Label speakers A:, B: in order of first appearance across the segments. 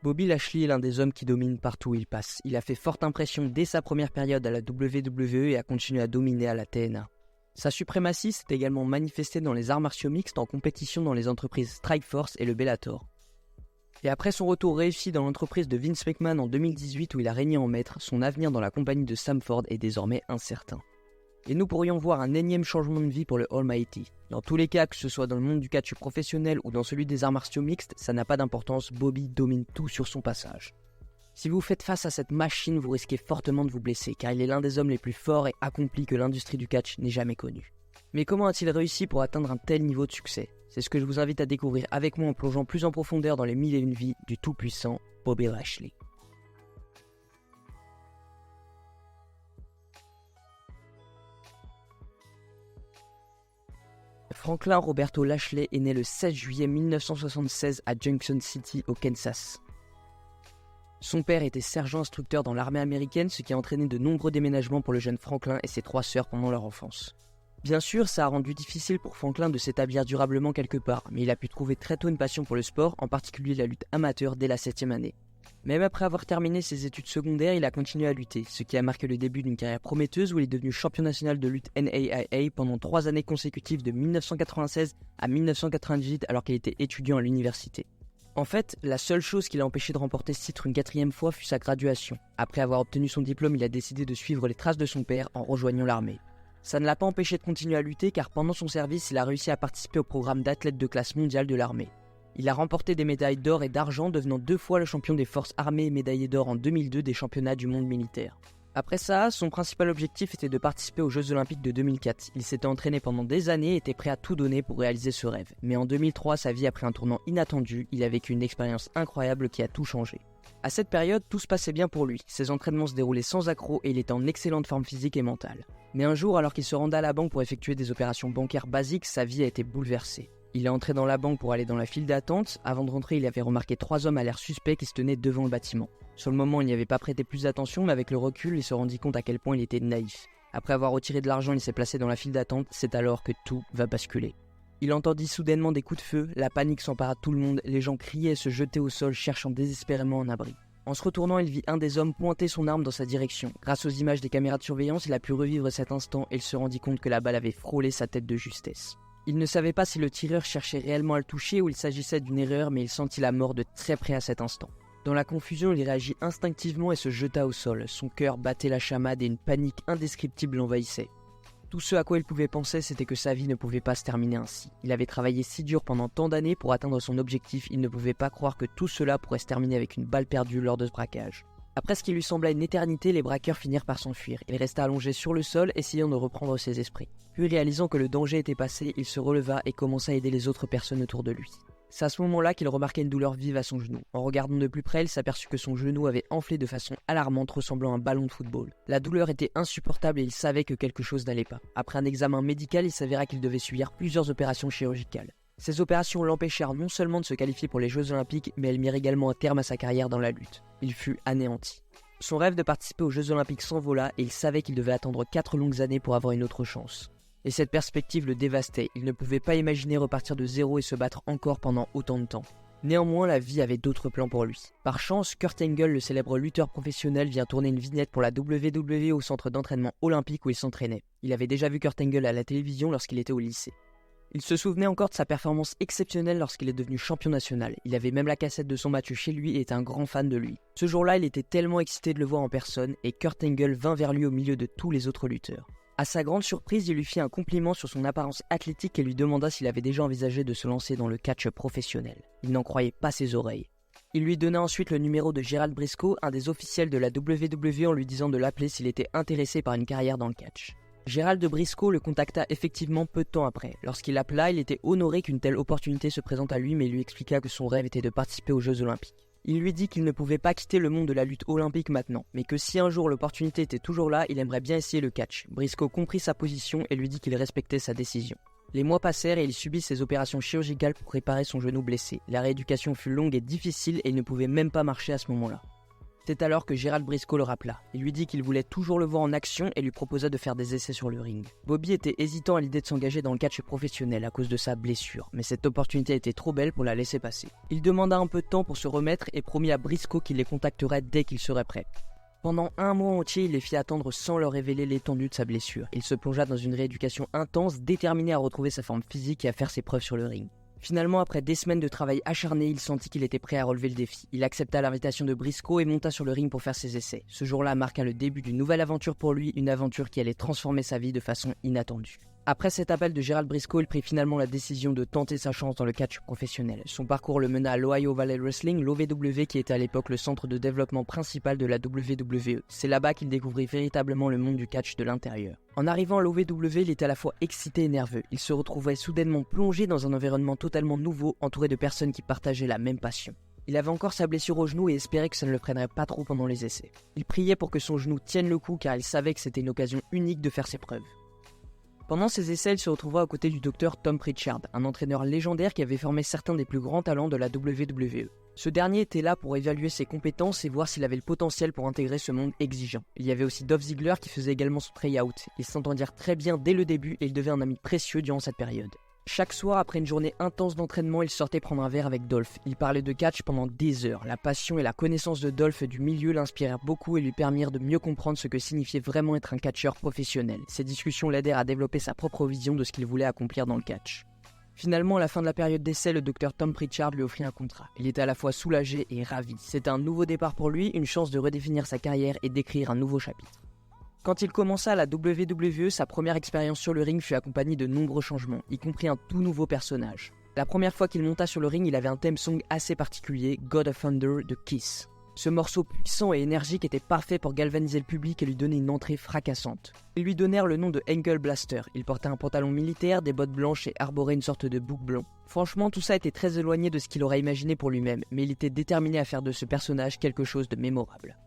A: Bobby Lashley est l'un des hommes qui domine partout où il passe. Il a fait forte impression dès sa première période à la WWE et a continué à dominer à la TNA. Sa suprématie s'est également manifestée dans les arts martiaux mixtes en compétition dans les entreprises Strikeforce et le Bellator. Et après son retour réussi dans l'entreprise de Vince McMahon en 2018 où il a régné en maître, son avenir dans la compagnie de Sam Ford est désormais incertain. Et nous pourrions voir un énième changement de vie pour le Almighty. Dans tous les cas, que ce soit dans le monde du catch professionnel ou dans celui des arts martiaux mixtes, ça n'a pas d'importance, Bobby domine tout sur son passage. Si vous faites face à cette machine, vous risquez fortement de vous blesser, car il est l'un des hommes les plus forts et accomplis que l'industrie du catch n'ait jamais connu. Mais comment a-t-il réussi pour atteindre un tel niveau de succès ? C'est ce que je vous invite à découvrir avec moi en plongeant plus en profondeur dans les 1001 vies du tout-puissant Bobby Lashley. Franklin Roberto Lashley est né le 16 juillet 1976 à Junction City, au Kansas. Son père était sergent instructeur dans l'armée américaine, ce qui a entraîné de nombreux déménagements pour le jeune Franklin et ses 3 sœurs pendant leur enfance. Bien sûr, ça a rendu difficile pour Franklin de s'établir durablement quelque part, mais il a pu trouver très tôt une passion pour le sport, en particulier la lutte amateur dès la 7e année. Même après avoir terminé ses études secondaires, il a continué à lutter, ce qui a marqué le début d'une carrière prometteuse où il est devenu champion national de lutte NAIA pendant 3 années consécutives de 1996 à 1998 alors qu'il était étudiant à l'université. En fait, la seule chose qui l'a empêché de remporter ce titre une 4e fois fut sa graduation. Après avoir obtenu son diplôme, il a décidé de suivre les traces de son père en rejoignant l'armée. Ça ne l'a pas empêché de continuer à lutter car pendant son service, il a réussi à participer au programme d'athlètes de classe mondiale de l'armée. Il a remporté des médailles d'or et d'argent, devenant 2 fois le champion des forces armées et médaillé d'or en 2002 des championnats du monde militaire. Après ça, son principal objectif était de participer aux Jeux Olympiques de 2004. Il s'était entraîné pendant des années et était prêt à tout donner pour réaliser ce rêve. Mais en 2003, sa vie a pris un tournant inattendu, il a vécu une expérience incroyable qui a tout changé. À cette période, tout se passait bien pour lui, ses entraînements se déroulaient sans accroc et il était en excellente forme physique et mentale. Mais un jour, alors qu'il se rendait à la banque pour effectuer des opérations bancaires basiques, sa vie a été bouleversée. Il est entré dans la banque pour aller dans la file d'attente. Avant de rentrer, il avait remarqué 3 hommes à l'air suspect qui se tenaient devant le bâtiment. Sur le moment, il n'y avait pas prêté plus d'attention, mais avec le recul, il se rendit compte à quel point il était naïf. Après avoir retiré de l'argent, il s'est placé dans la file d'attente. C'est alors que tout va basculer. Il entendit soudainement des coups de feu, la panique s'empara de tout le monde, les gens criaient et se jetaient au sol, cherchant désespérément un abri. En se retournant, il vit un des hommes pointer son arme dans sa direction. Grâce aux images des caméras de surveillance, il a pu revivre cet instant et il se rendit compte que la balle avait frôlé sa tête de justesse. Il ne savait pas si le tireur cherchait réellement à le toucher ou il s'agissait d'une erreur, mais il sentit la mort de très près à cet instant. Dans la confusion, il réagit instinctivement et se jeta au sol. Son cœur battait la chamade et une panique indescriptible l'envahissait. Tout ce à quoi il pouvait penser, c'était que sa vie ne pouvait pas se terminer ainsi. Il avait travaillé si dur pendant tant d'années pour atteindre son objectif, il ne pouvait pas croire que tout cela pourrait se terminer avec une balle perdue lors de ce braquage. Après ce qui lui sembla une éternité, les braqueurs finirent par s'enfuir. Il resta allongé sur le sol, essayant de reprendre ses esprits. Puis réalisant que le danger était passé, il se releva et commença à aider les autres personnes autour de lui. C'est à ce moment-là qu'il remarqua une douleur vive à son genou. En regardant de plus près, il s'aperçut que son genou avait enflé de façon alarmante, ressemblant à un ballon de football. La douleur était insupportable et il savait que quelque chose n'allait pas. Après un examen médical, il s'avéra qu'il devait subir plusieurs opérations chirurgicales. Ces opérations l'empêchèrent non seulement de se qualifier pour les Jeux Olympiques, mais elles mirent également un terme à sa carrière dans la lutte. Il fut anéanti. Son rêve de participer aux Jeux Olympiques s'envola et il savait qu'il devait attendre 4 longues années pour avoir une autre chance. Et cette perspective le dévastait, il ne pouvait pas imaginer repartir de zéro et se battre encore pendant autant de temps. Néanmoins, la vie avait d'autres plans pour lui. Par chance, Kurt Angle, le célèbre lutteur professionnel, vient tourner une vignette pour la WWE au centre d'entraînement olympique où il s'entraînait. Il avait déjà vu Kurt Angle à la télévision lorsqu'il était au lycée. Il se souvenait encore de sa performance exceptionnelle lorsqu'il est devenu champion national. Il avait même la cassette de son match chez lui et était un grand fan de lui. Ce jour-là, il était tellement excité de le voir en personne et Kurt Angle vint vers lui au milieu de tous les autres lutteurs. À sa grande surprise, il lui fit un compliment sur son apparence athlétique et lui demanda s'il avait déjà envisagé de se lancer dans le catch professionnel. Il n'en croyait pas ses oreilles. Il lui donna ensuite le numéro de Gerald Briscoe, un des officiels de la WWE, en lui disant de l'appeler s'il était intéressé par une carrière dans le catch. Gerald Briscoe le contacta effectivement peu de temps après. Lorsqu'il l'appela, il était honoré qu'une telle opportunité se présente à lui, mais il lui expliqua que son rêve était de participer aux Jeux Olympiques. Il lui dit qu'il ne pouvait pas quitter le monde de la lutte olympique maintenant, mais que si un jour l'opportunité était toujours là, il aimerait bien essayer le catch. Briscoe comprit sa position et lui dit qu'il respectait sa décision. Les mois passèrent et il subit ses opérations chirurgicales pour réparer son genou blessé. La rééducation fut longue et difficile et il ne pouvait même pas marcher à ce moment-là. C'est alors que Gerald Briscoe le rappela. Il lui dit qu'il voulait toujours le voir en action et lui proposa de faire des essais sur le ring. Bobby était hésitant à l'idée de s'engager dans le catch professionnel à cause de sa blessure, mais cette opportunité était trop belle pour la laisser passer. Il demanda un peu de temps pour se remettre et promit à Briscoe qu'il les contacterait dès qu'il serait prêt. Pendant un mois entier, il les fit attendre sans leur révéler l'étendue de sa blessure. Il se plongea dans une rééducation intense, déterminé à retrouver sa forme physique et à faire ses preuves sur le ring. Finalement, après des semaines de travail acharné, il sentit qu'il était prêt à relever le défi. Il accepta l'invitation de Briscoe et monta sur le ring pour faire ses essais. Ce jour-là marqua le début d'une nouvelle aventure pour lui, une aventure qui allait transformer sa vie de façon inattendue. Après cet appel de Gerald Briscoe, il prit finalement la décision de tenter sa chance dans le catch professionnel. Son parcours le mena à l'Ohio Valley Wrestling, l'OVW, qui était à l'époque le centre de développement principal de la WWE. C'est là-bas qu'il découvrit véritablement le monde du catch de l'intérieur. En arrivant à l'OVW, il était à la fois excité et nerveux. Il se retrouvait soudainement plongé dans un environnement totalement nouveau, entouré de personnes qui partageaient la même passion. Il avait encore sa blessure au genou et espérait que ça ne le freinerait pas trop pendant les essais. Il priait pour que son genou tienne le coup car il savait que c'était une occasion unique de faire ses preuves. Pendant ses essais, il se retrouva aux côtés du docteur Tom Pritchard, un entraîneur légendaire qui avait formé certains des plus grands talents de la WWE. Ce dernier était là pour évaluer ses compétences et voir s'il avait le potentiel pour intégrer ce monde exigeant. Il y avait aussi Dolph Ziggler qui faisait également son try-out. Ils s'entendirent très bien dès le début et il devait un ami précieux durant cette période. Chaque soir, après une journée intense d'entraînement, il sortait prendre un verre avec Dolph. Il parlait de catch pendant des heures. La passion et la connaissance de Dolph du milieu l'inspirèrent beaucoup et lui permirent de mieux comprendre ce que signifiait vraiment être un catcheur professionnel. Ces discussions l'aidèrent à développer sa propre vision de ce qu'il voulait accomplir dans le catch. Finalement, à la fin de la période d'essai, le docteur Tom Pritchard lui offrit un contrat. Il était à la fois soulagé et ravi. C'était un nouveau départ pour lui, une chance de redéfinir sa carrière et d'écrire un nouveau chapitre. Quand il commença à la WWE, sa première expérience sur le ring fut accompagnée de nombreux changements, y compris un tout nouveau personnage. La première fois qu'il monta sur le ring, il avait un theme song assez particulier, God of Thunder de Kiss. Ce morceau puissant et énergique était parfait pour galvaniser le public et lui donner une entrée fracassante. Ils lui donnèrent le nom de Ankle Blaster. Il portait un pantalon militaire, des bottes blanches et arborait une sorte de bouc blanc. Franchement, tout ça était très éloigné de ce qu'il aurait imaginé pour lui-même, mais il était déterminé à faire de ce personnage quelque chose de mémorable.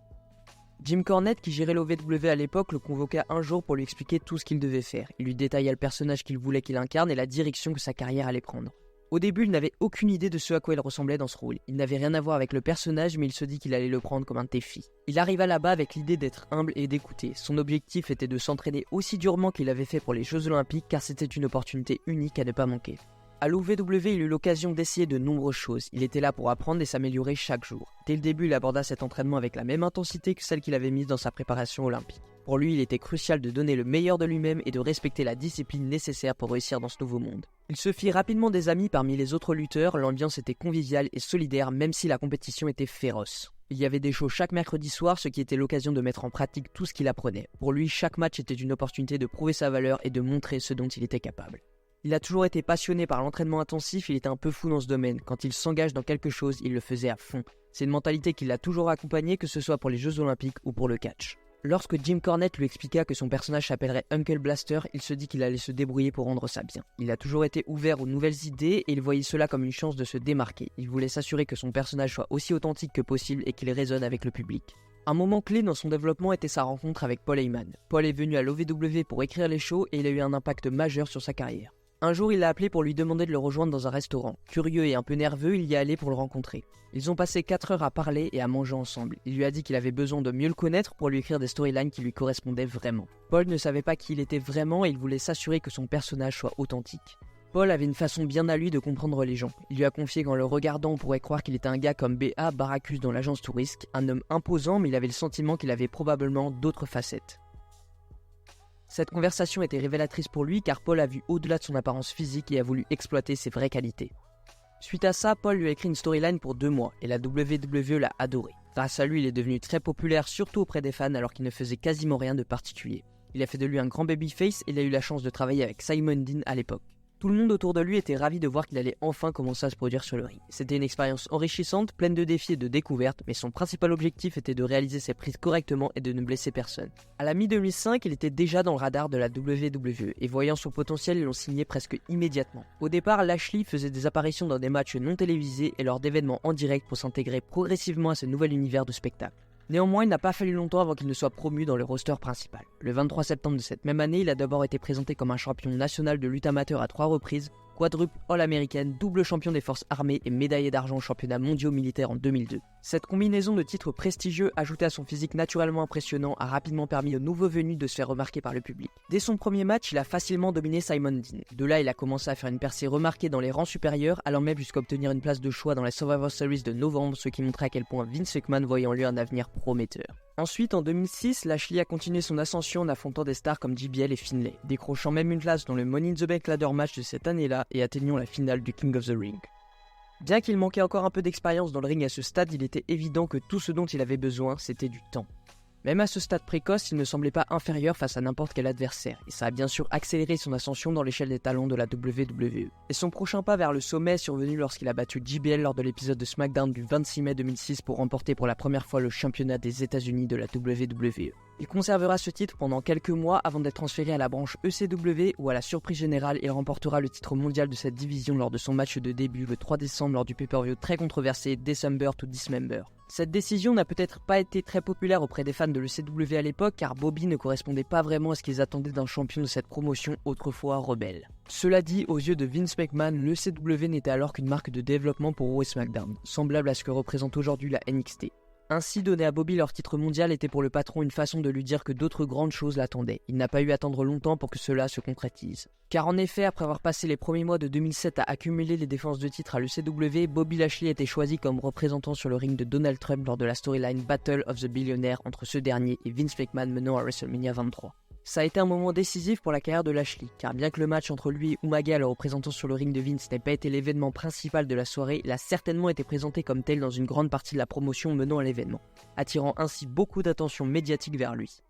A: Jim Cornette, qui gérait l'OVW à l'époque, le convoqua un jour pour lui expliquer tout ce qu'il devait faire. Il lui détailla le personnage qu'il voulait qu'il incarne et la direction que sa carrière allait prendre. Au début, il n'avait aucune idée de ce à quoi il ressemblait dans ce rôle. Il n'avait rien à voir avec le personnage, mais il se dit qu'il allait le prendre comme un défi. Il arriva là-bas avec l'idée d'être humble et d'écouter. Son objectif était de s'entraîner aussi durement qu'il l'avait fait pour les Jeux Olympiques, car c'était une opportunité unique à ne pas manquer. À l'OVW, il eut l'occasion d'essayer de nombreuses choses. Il était là pour apprendre et s'améliorer chaque jour. Dès le début, il aborda cet entraînement avec la même intensité que celle qu'il avait mise dans sa préparation olympique. Pour lui, il était crucial de donner le meilleur de lui-même et de respecter la discipline nécessaire pour réussir dans ce nouveau monde. Il se fit rapidement des amis parmi les autres lutteurs, l'ambiance était conviviale et solidaire même si la compétition était féroce. Il y avait des shows chaque mercredi soir, ce qui était l'occasion de mettre en pratique tout ce qu'il apprenait. Pour lui, chaque match était une opportunité de prouver sa valeur et de montrer ce dont il était capable. Il a toujours été passionné par l'entraînement intensif, il était un peu fou dans ce domaine. Quand il s'engage dans quelque chose, il le faisait à fond. C'est une mentalité qui l'a toujours accompagné, que ce soit pour les Jeux Olympiques ou pour le catch. Lorsque Jim Cornette lui expliqua que son personnage s'appellerait Uncle Blaster, il se dit qu'il allait se débrouiller pour rendre ça bien. Il a toujours été ouvert aux nouvelles idées et il voyait cela comme une chance de se démarquer. Il voulait s'assurer que son personnage soit aussi authentique que possible et qu'il résonne avec le public. Un moment clé dans son développement était sa rencontre avec Paul Heyman. Paul est venu à l'OVW pour écrire les shows et il a eu un impact majeur sur sa carrière. Un jour, il l'a appelé pour lui demander de le rejoindre dans un restaurant. Curieux et un peu nerveux, il y est allé pour le rencontrer. Ils ont passé 4 heures à parler et à manger ensemble. Il lui a dit qu'il avait besoin de mieux le connaître pour lui écrire des storylines qui lui correspondaient vraiment. Paul ne savait pas qui il était vraiment et il voulait s'assurer que son personnage soit authentique. Paul avait une façon bien à lui de comprendre les gens. Il lui a confié qu'en le regardant, on pourrait croire qu'il était un gars comme B.A. Baracus dans l'agence Touriste, un homme imposant mais il avait le sentiment qu'il avait probablement d'autres facettes. Cette conversation était révélatrice pour lui car Paul a vu au-delà de son apparence physique et a voulu exploiter ses vraies qualités. Suite à ça, Paul lui a écrit une storyline pour 2 mois et la WWE l'a adoré. Grâce à lui, il est devenu très populaire, surtout auprès des fans alors qu'il ne faisait quasiment rien de particulier. Il a fait de lui un grand babyface et il a eu la chance de travailler avec Simon Dean à l'époque. Tout le monde autour de lui était ravi de voir qu'il allait enfin commencer à se produire sur le ring. C'était une expérience enrichissante, pleine de défis et de découvertes, mais son principal objectif était de réaliser ses prises correctement et de ne blesser personne. À la mi-2005, il était déjà dans le radar de la WWE, et voyant son potentiel, ils l'ont signé presque immédiatement. Au départ, Lashley faisait des apparitions dans des matchs non télévisés et lors d'événements en direct pour s'intégrer progressivement à ce nouvel univers de spectacle. Néanmoins, il n'a pas fallu longtemps avant qu'il ne soit promu dans le roster principal. Le 23 septembre de cette même année, il a d'abord été présenté comme un champion national de lutte amateur à 3 reprises, quadruple All-American, double champion des forces armées et médaillé d'argent aux championnats mondiaux militaires en 2002. Cette combinaison de titres prestigieux, ajoutée à son physique naturellement impressionnant, a rapidement permis aux nouveaux venus de se faire remarquer par le public. Dès son premier match, il a facilement dominé Simon Dean. De là, il a commencé à faire une percée remarquée dans les rangs supérieurs, allant même jusqu'à obtenir une place de choix dans la Survivor Series de novembre, ce qui montrait à quel point Vince McMahon voyait en lui un avenir prometteur. Ensuite, en 2006, Lashley a continué son ascension en affrontant des stars comme JBL et Finlay, décrochant même une place dans le Money in the Bank Ladder Match de cette année-là et atteignant la finale du King of the Ring. Bien qu'il manquait encore un peu d'expérience dans le ring à ce stade, il était évident que tout ce dont il avait besoin, c'était du temps. Même à ce stade précoce, il ne semblait pas inférieur face à n'importe quel adversaire, et ça a bien sûr accéléré son ascension dans l'échelle des talents de la WWE. Et son prochain pas vers le sommet est survenu lorsqu'il a battu JBL lors de l'épisode de SmackDown du 26 mai 2006 pour remporter pour la première fois le championnat des États-Unis de la WWE. Il conservera ce titre pendant quelques mois avant d'être transféré à la branche ECW où à la surprise générale, il remportera le titre mondial de cette division lors de son match de début le 3 décembre lors du pay-per-view très controversé December to Dismember. Cette décision n'a peut-être pas été très populaire auprès des fans de l'ECW à l'époque car Bobby ne correspondait pas vraiment à ce qu'ils attendaient d'un champion de cette promotion autrefois rebelle. Cela dit, aux yeux de Vince McMahon, l'ECW n'était alors qu'une marque de développement pour Raw et SmackDown, semblable à ce que représente aujourd'hui la NXT. Ainsi, donner à Bobby leur titre mondial était pour le patron une façon de lui dire que d'autres grandes choses l'attendaient. Il n'a pas eu à attendre longtemps pour que cela se concrétise. Car en effet, après avoir passé les premiers mois de 2007 à accumuler les défenses de titre à l'ECW, Bobby Lashley a été choisi comme représentant sur le ring de Donald Trump lors de la storyline Battle of the Billionaire entre ce dernier et Vince McMahon menant à WrestleMania 23. Ça a été un moment décisif pour la carrière de Lashley, car bien que le match entre lui et Umaga, le représentant sur le ring de Vince, n'ait pas été l'événement principal de la soirée, il a certainement été présenté comme tel dans une grande partie de la promotion menant à l'événement, attirant ainsi beaucoup d'attention médiatique vers lui.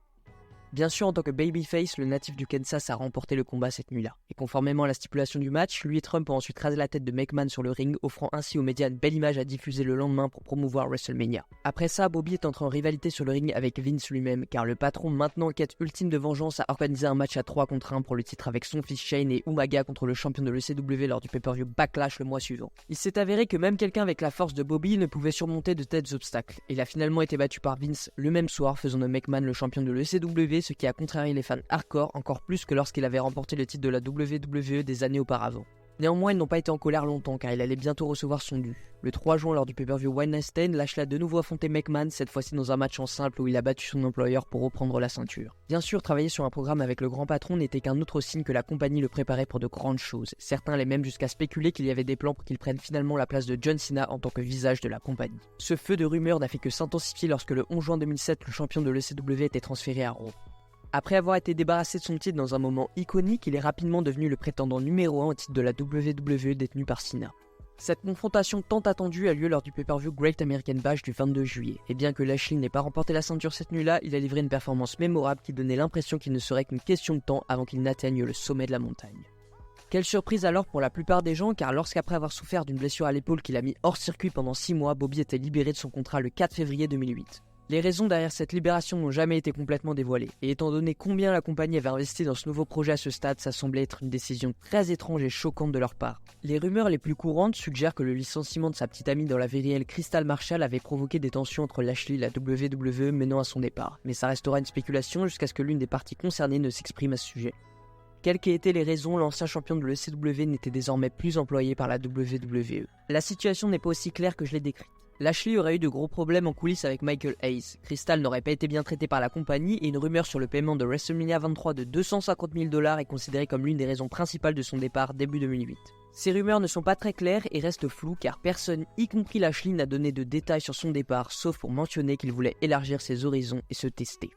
A: Bien sûr, en tant que babyface, le natif du Kansas a remporté le combat cette nuit-là. Et conformément à la stipulation du match, lui et Trump ont ensuite rasé la tête de McMahon sur le ring, offrant ainsi aux médias une belle image à diffuser le lendemain pour promouvoir WrestleMania. Après ça, Bobby est entré en rivalité sur le ring avec Vince lui-même, car le patron, maintenant en quête ultime de vengeance, a organisé un match à 3 contre 1 pour le titre avec son fils Shane et Umaga contre le champion de l'ECW lors du pay-per-view Backlash le mois suivant. Il s'est avéré que même quelqu'un avec la force de Bobby ne pouvait surmonter de tels obstacles. Il a finalement été battu par Vince le même soir, faisant de McMahon le champion de l'ECW, ce qui a contrarié les fans hardcore encore plus que lorsqu'il avait remporté le titre de la WWE des années auparavant. Néanmoins, ils n'ont pas été en colère longtemps car il allait bientôt recevoir son dû. Le 3 juin lors du pay-per-view One Night Stand, Lashley a de nouveau affronté McMahon, cette fois-ci dans un match en simple où il a battu son employeur pour reprendre la ceinture. Bien sûr, travailler sur un programme avec le grand patron n'était qu'un autre signe que la compagnie le préparait pour de grandes choses. Certains allaient même jusqu'à spéculer qu'il y avait des plans pour qu'il prenne finalement la place de John Cena en tant que visage de la compagnie. Ce feu de rumeurs n'a fait que s'intensifier lorsque le 11 juin 2007, le champion de l'ECW était transféré à Raw. Après avoir été débarrassé de son titre dans un moment iconique, il est rapidement devenu le prétendant numéro 1 au titre de la WWE détenu par Cena. Cette confrontation tant attendue a lieu lors du pay-per-view Great American Bash du 22 juillet, et bien que Lashley n'ait pas remporté la ceinture cette nuit-là, il a livré une performance mémorable qui donnait l'impression qu'il ne serait qu'une question de temps avant qu'il n'atteigne le sommet de la montagne. Quelle surprise alors pour la plupart des gens, car lorsqu'après avoir souffert d'une blessure à l'épaule qu'il a mis hors circuit pendant 6 mois, Bobby était libéré de son contrat le 4 février 2008. Les raisons derrière cette libération n'ont jamais été complètement dévoilées, et étant donné combien la compagnie avait investi dans ce nouveau projet à ce stade, ça semblait être une décision très étrange et choquante de leur part. Les rumeurs les plus courantes suggèrent que le licenciement de sa petite amie dans la vie réelle Crystal Marshall avait provoqué des tensions entre Lashley et la WWE menant à son départ, mais ça restera une spéculation jusqu'à ce que l'une des parties concernées ne s'exprime à ce sujet. Quelles qu'aient été les raisons, l'ancien champion de l'ECW n'était désormais plus employé par la WWE. La situation n'est pas aussi claire que je l'ai décrite. Lashley aurait eu de gros problèmes en coulisses avec Michael Hayes. Crystal n'aurait pas été bien traité par la compagnie et une rumeur sur le paiement de WrestleMania 23 de 250 000 $ est considérée comme l'une des raisons principales de son départ début 2008. Ces rumeurs ne sont pas très claires et restent floues car personne, y compris Lashley, n'a donné de détails sur son départ, sauf pour mentionner qu'il voulait élargir ses horizons et se tester.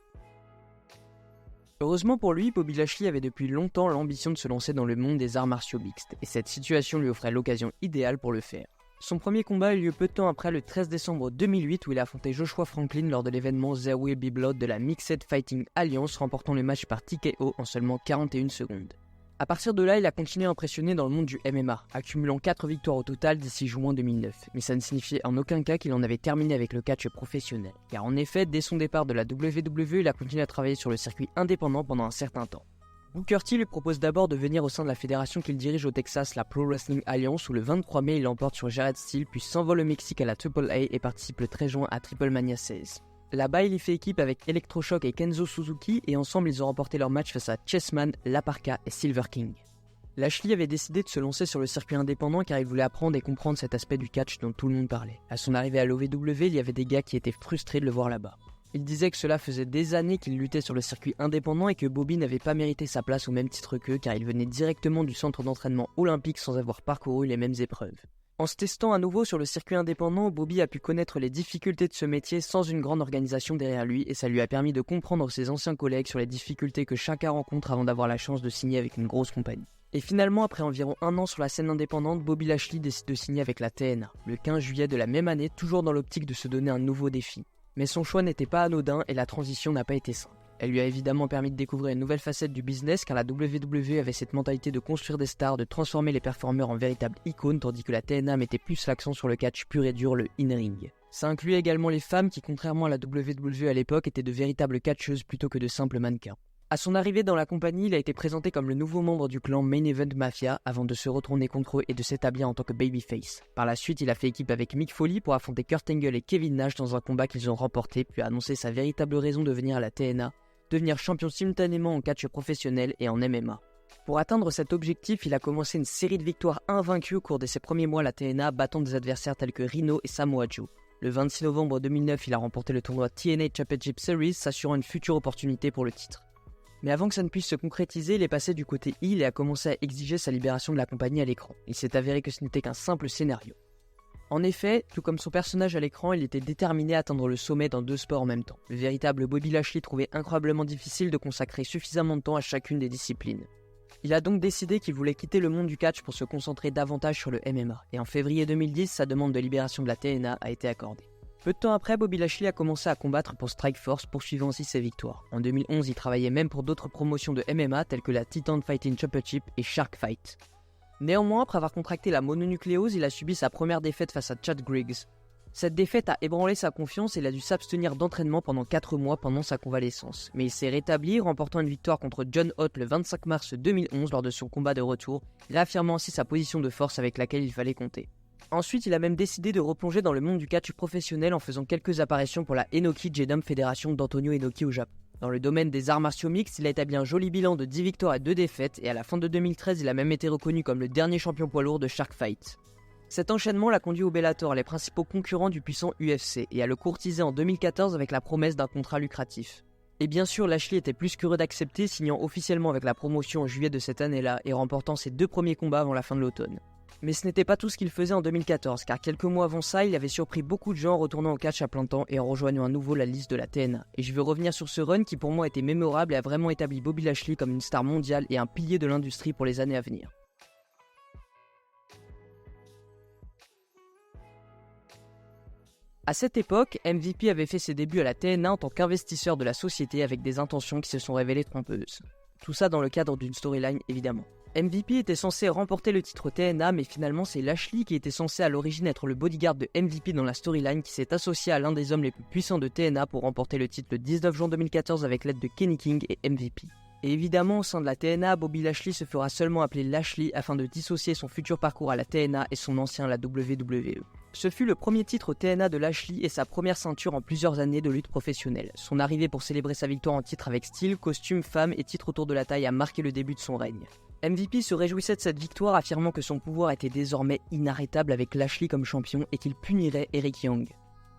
A: Heureusement pour lui, Bobby Lashley avait depuis longtemps l'ambition de se lancer dans le monde des arts martiaux mixtes, et cette situation lui offrait l'occasion idéale pour le faire. Son premier combat eut lieu peu de temps après le 13 décembre 2008 où il a affronté Joshua Franklin lors de l'événement There Will Be Blood de la Mixed Fighting Alliance, remportant le match par TKO en seulement 41 secondes. A partir de là, il a continué à impressionner dans le monde du MMA, accumulant 4 victoires au total d'ici juin 2009, mais ça ne signifiait en aucun cas qu'il en avait terminé avec le catch professionnel, car en effet, dès son départ de la WWE, il a continué à travailler sur le circuit indépendant pendant un certain temps. Booker T lui propose d'abord de venir au sein de la fédération qu'il dirige au Texas, la Pro Wrestling Alliance, où le 23 mai il l'emporte sur Jared Steele, puis s'envole au Mexique à la AAA et participe le 13 juin à Triple Mania 16. Là-bas, il y fait équipe avec Electroshock et Kenzo Suzuki, et ensemble ils ont remporté leur match face à Chessman, La Parka et Silver King. Lashley avait décidé de se lancer sur le circuit indépendant car il voulait apprendre et comprendre cet aspect du catch dont tout le monde parlait. À son arrivée à l'OVW, il y avait des gars qui étaient frustrés de le voir là-bas. Il disait que cela faisait des années qu'il luttait sur le circuit indépendant et que Bobby n'avait pas mérité sa place au même titre qu'eux car il venait directement du centre d'entraînement olympique sans avoir parcouru les mêmes épreuves. En se testant à nouveau sur le circuit indépendant, Bobby a pu connaître les difficultés de ce métier sans une grande organisation derrière lui et ça lui a permis de comprendre ses anciens collègues sur les difficultés que chacun rencontre avant d'avoir la chance de signer avec une grosse compagnie. Et finalement, après environ un an sur la scène indépendante, Bobby Lashley décide de signer avec la TNA, le 15 juillet de la même année, toujours dans l'optique de se donner un nouveau défi. Mais son choix n'était pas anodin et la transition n'a pas été simple. Elle lui a évidemment permis de découvrir une nouvelle facette du business car la WWE avait cette mentalité de construire des stars, de transformer les performeurs en véritables icônes tandis que la TNA mettait plus l'accent sur le catch pur et dur, le in-ring. Ça incluait également les femmes qui, contrairement à la WWE à l'époque, étaient de véritables catcheuses plutôt que de simples mannequins. À son arrivée dans la compagnie, il a été présenté comme le nouveau membre du clan Main Event Mafia avant de se retourner contre eux et de s'établir en tant que babyface. Par la suite, il a fait équipe avec Mick Foley pour affronter Kurt Angle et Kevin Nash dans un combat qu'ils ont remporté, puis a annoncé sa véritable raison de venir à la TNA, devenir champion simultanément en catch professionnel et en MMA. Pour atteindre cet objectif, il a commencé une série de victoires invaincues au cours de ses premiers mois à la TNA, battant des adversaires tels que Rhino et Samoa Joe. Le 26 novembre 2009, il a remporté le tournoi TNA Championship Series, s'assurant une future opportunité pour le titre. Mais avant que ça ne puisse se concrétiser, il est passé du côté heel et a commencé à exiger sa libération de la compagnie à l'écran. Il s'est avéré que ce n'était qu'un simple scénario. En effet, tout comme son personnage à l'écran, il était déterminé à atteindre le sommet dans deux sports en même temps. Le véritable Bobby Lashley trouvait incroyablement difficile de consacrer suffisamment de temps à chacune des disciplines. Il a donc décidé qu'il voulait quitter le monde du catch pour se concentrer davantage sur le MMA, et en février 2010, sa demande de libération de la TNA a été accordée. Peu de temps après, Bobby Lashley a commencé à combattre pour Strikeforce, poursuivant ainsi ses victoires. En 2011, il travaillait même pour d'autres promotions de MMA telles que la Titan Fighting Championship et Shark Fight. Néanmoins, après avoir contracté la mononucléose, il a subi sa première défaite face à Chad Griggs. Cette défaite a ébranlé sa confiance et il a dû s'abstenir d'entraînement pendant 4 mois pendant sa convalescence. Mais il s'est rétabli, remportant une victoire contre John Ott le 25 mars 2011 lors de son combat de retour, réaffirmant ainsi sa position de force avec laquelle il fallait compter. Ensuite, il a même décidé de replonger dans le monde du catch professionnel en faisant quelques apparitions pour la Enoki Jedam Fédération d'Antonio Inoki au Japon. Dans le domaine des arts martiaux mixtes, il a établi un joli bilan de 10 victoires et 2 défaites, et à la fin de 2013, il a même été reconnu comme le dernier champion poids lourd de Shark Fight. Cet enchaînement l'a conduit au Bellator, les principaux concurrents du puissant UFC, et à le courtiser en 2014 avec la promesse d'un contrat lucratif. Et bien sûr, Lashley était plus qu'heureux d'accepter, signant officiellement avec la promotion en juillet de cette année-là et remportant ses 2 premiers combats avant la fin de l'automne. Mais ce n'était pas tout ce qu'il faisait en 2014, car quelques mois avant ça, il avait surpris beaucoup de gens en retournant au catch à plein temps et en rejoignant à nouveau la liste de la TNA. Et je veux revenir sur ce run qui pour moi était mémorable et a vraiment établi Bobby Lashley comme une star mondiale et un pilier de l'industrie pour les années à venir. À cette époque, MVP avait fait ses débuts à la TNA en tant qu'investisseur de la société avec des intentions qui se sont révélées trompeuses. Tout ça dans le cadre d'une storyline évidemment. MVP était censé remporter le titre TNA, mais finalement c'est Lashley qui était censé à l'origine être le bodyguard de MVP dans la storyline qui s'est associé à l'un des hommes les plus puissants de TNA pour remporter le titre le 19 juin 2014 avec l'aide de Kenny King et MVP. Et évidemment, au sein de la TNA, Bobby Lashley se fera seulement appeler Lashley afin de dissocier son futur parcours à la TNA et son ancien à la WWE. Ce fut le premier titre TNA de Lashley et sa première ceinture en plusieurs années de lutte professionnelle. Son arrivée pour célébrer sa victoire en titre avec style, costume, femme et titre autour de la taille a marqué le début de son règne. MVP se réjouissait de cette victoire, affirmant que son pouvoir était désormais inarrêtable avec Lashley comme champion et qu'il punirait Eric Young.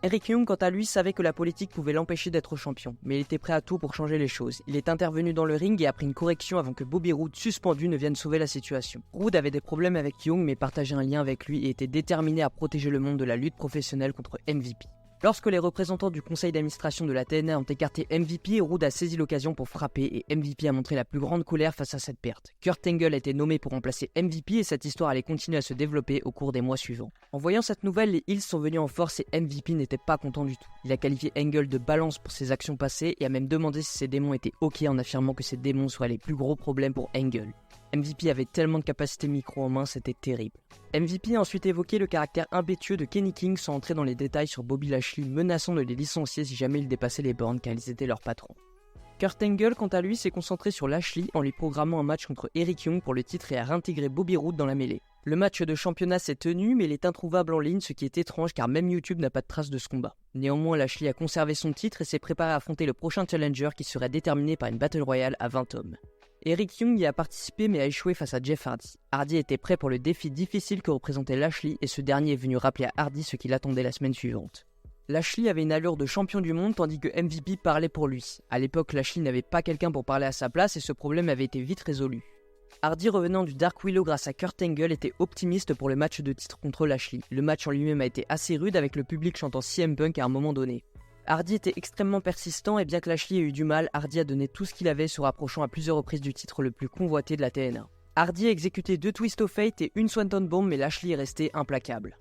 A: Eric Young, quant à lui, savait que la politique pouvait l'empêcher d'être champion, mais il était prêt à tout pour changer les choses. Il est intervenu dans le ring et a pris une correction avant que Bobby Roode, suspendu, ne vienne sauver la situation. Roode avait des problèmes avec Young mais partageait un lien avec lui et était déterminé à protéger le monde de la lutte professionnelle contre MVP. Lorsque les représentants du conseil d'administration de la TNA ont écarté MVP, Roode a saisi l'occasion pour frapper et MVP a montré la plus grande colère face à cette perte. Kurt Angle a été nommé pour remplacer MVP et cette histoire allait continuer à se développer au cours des mois suivants. En voyant cette nouvelle, les Heels sont venus en force et MVP n'était pas content du tout. Il a qualifié Angle de balance pour ses actions passées et a même demandé si ses démons étaient ok en affirmant que ses démons seraient les plus gros problèmes pour Angle. MVP avait tellement de capacités micro en main, c'était terrible. MVP a ensuite évoqué le caractère impétueux de Kenny King sans entrer dans les détails sur Bobby Lashley, menaçant de les licencier si jamais ils dépassaient les bornes car ils étaient leurs patrons. Kurt Angle, quant à lui, s'est concentré sur Lashley en lui programmant un match contre Eric Young pour le titre et a réintégré Bobby Roode dans la mêlée. Le match de championnat s'est tenu, mais il est introuvable en ligne, ce qui est étrange car même YouTube n'a pas de trace de ce combat. Néanmoins, Lashley a conservé son titre et s'est préparé à affronter le prochain challenger qui serait déterminé par une Battle Royale à 20 hommes. Eric Young y a participé mais a échoué face à Jeff Hardy. Hardy était prêt pour le défi difficile que représentait Lashley et ce dernier est venu rappeler à Hardy ce qu'il attendait la semaine suivante. Lashley avait une allure de champion du monde tandis que MVP parlait pour lui. À l'époque, Lashley n'avait pas quelqu'un pour parler à sa place et ce problème avait été vite résolu. Hardy, revenant du Dark Willow grâce à Kurt Angle, était optimiste pour le match de titre contre Lashley. Le match en lui-même a été assez rude avec le public chantant CM Punk à un moment donné. Hardy était extrêmement persistant et bien que Lashley ait eu du mal, Hardy a donné tout ce qu'il avait se rapprochant à plusieurs reprises du titre le plus convoité de la TNA. Hardy a exécuté 2 Twist of Fate et une Swanton Bomb mais Lashley est resté implacable.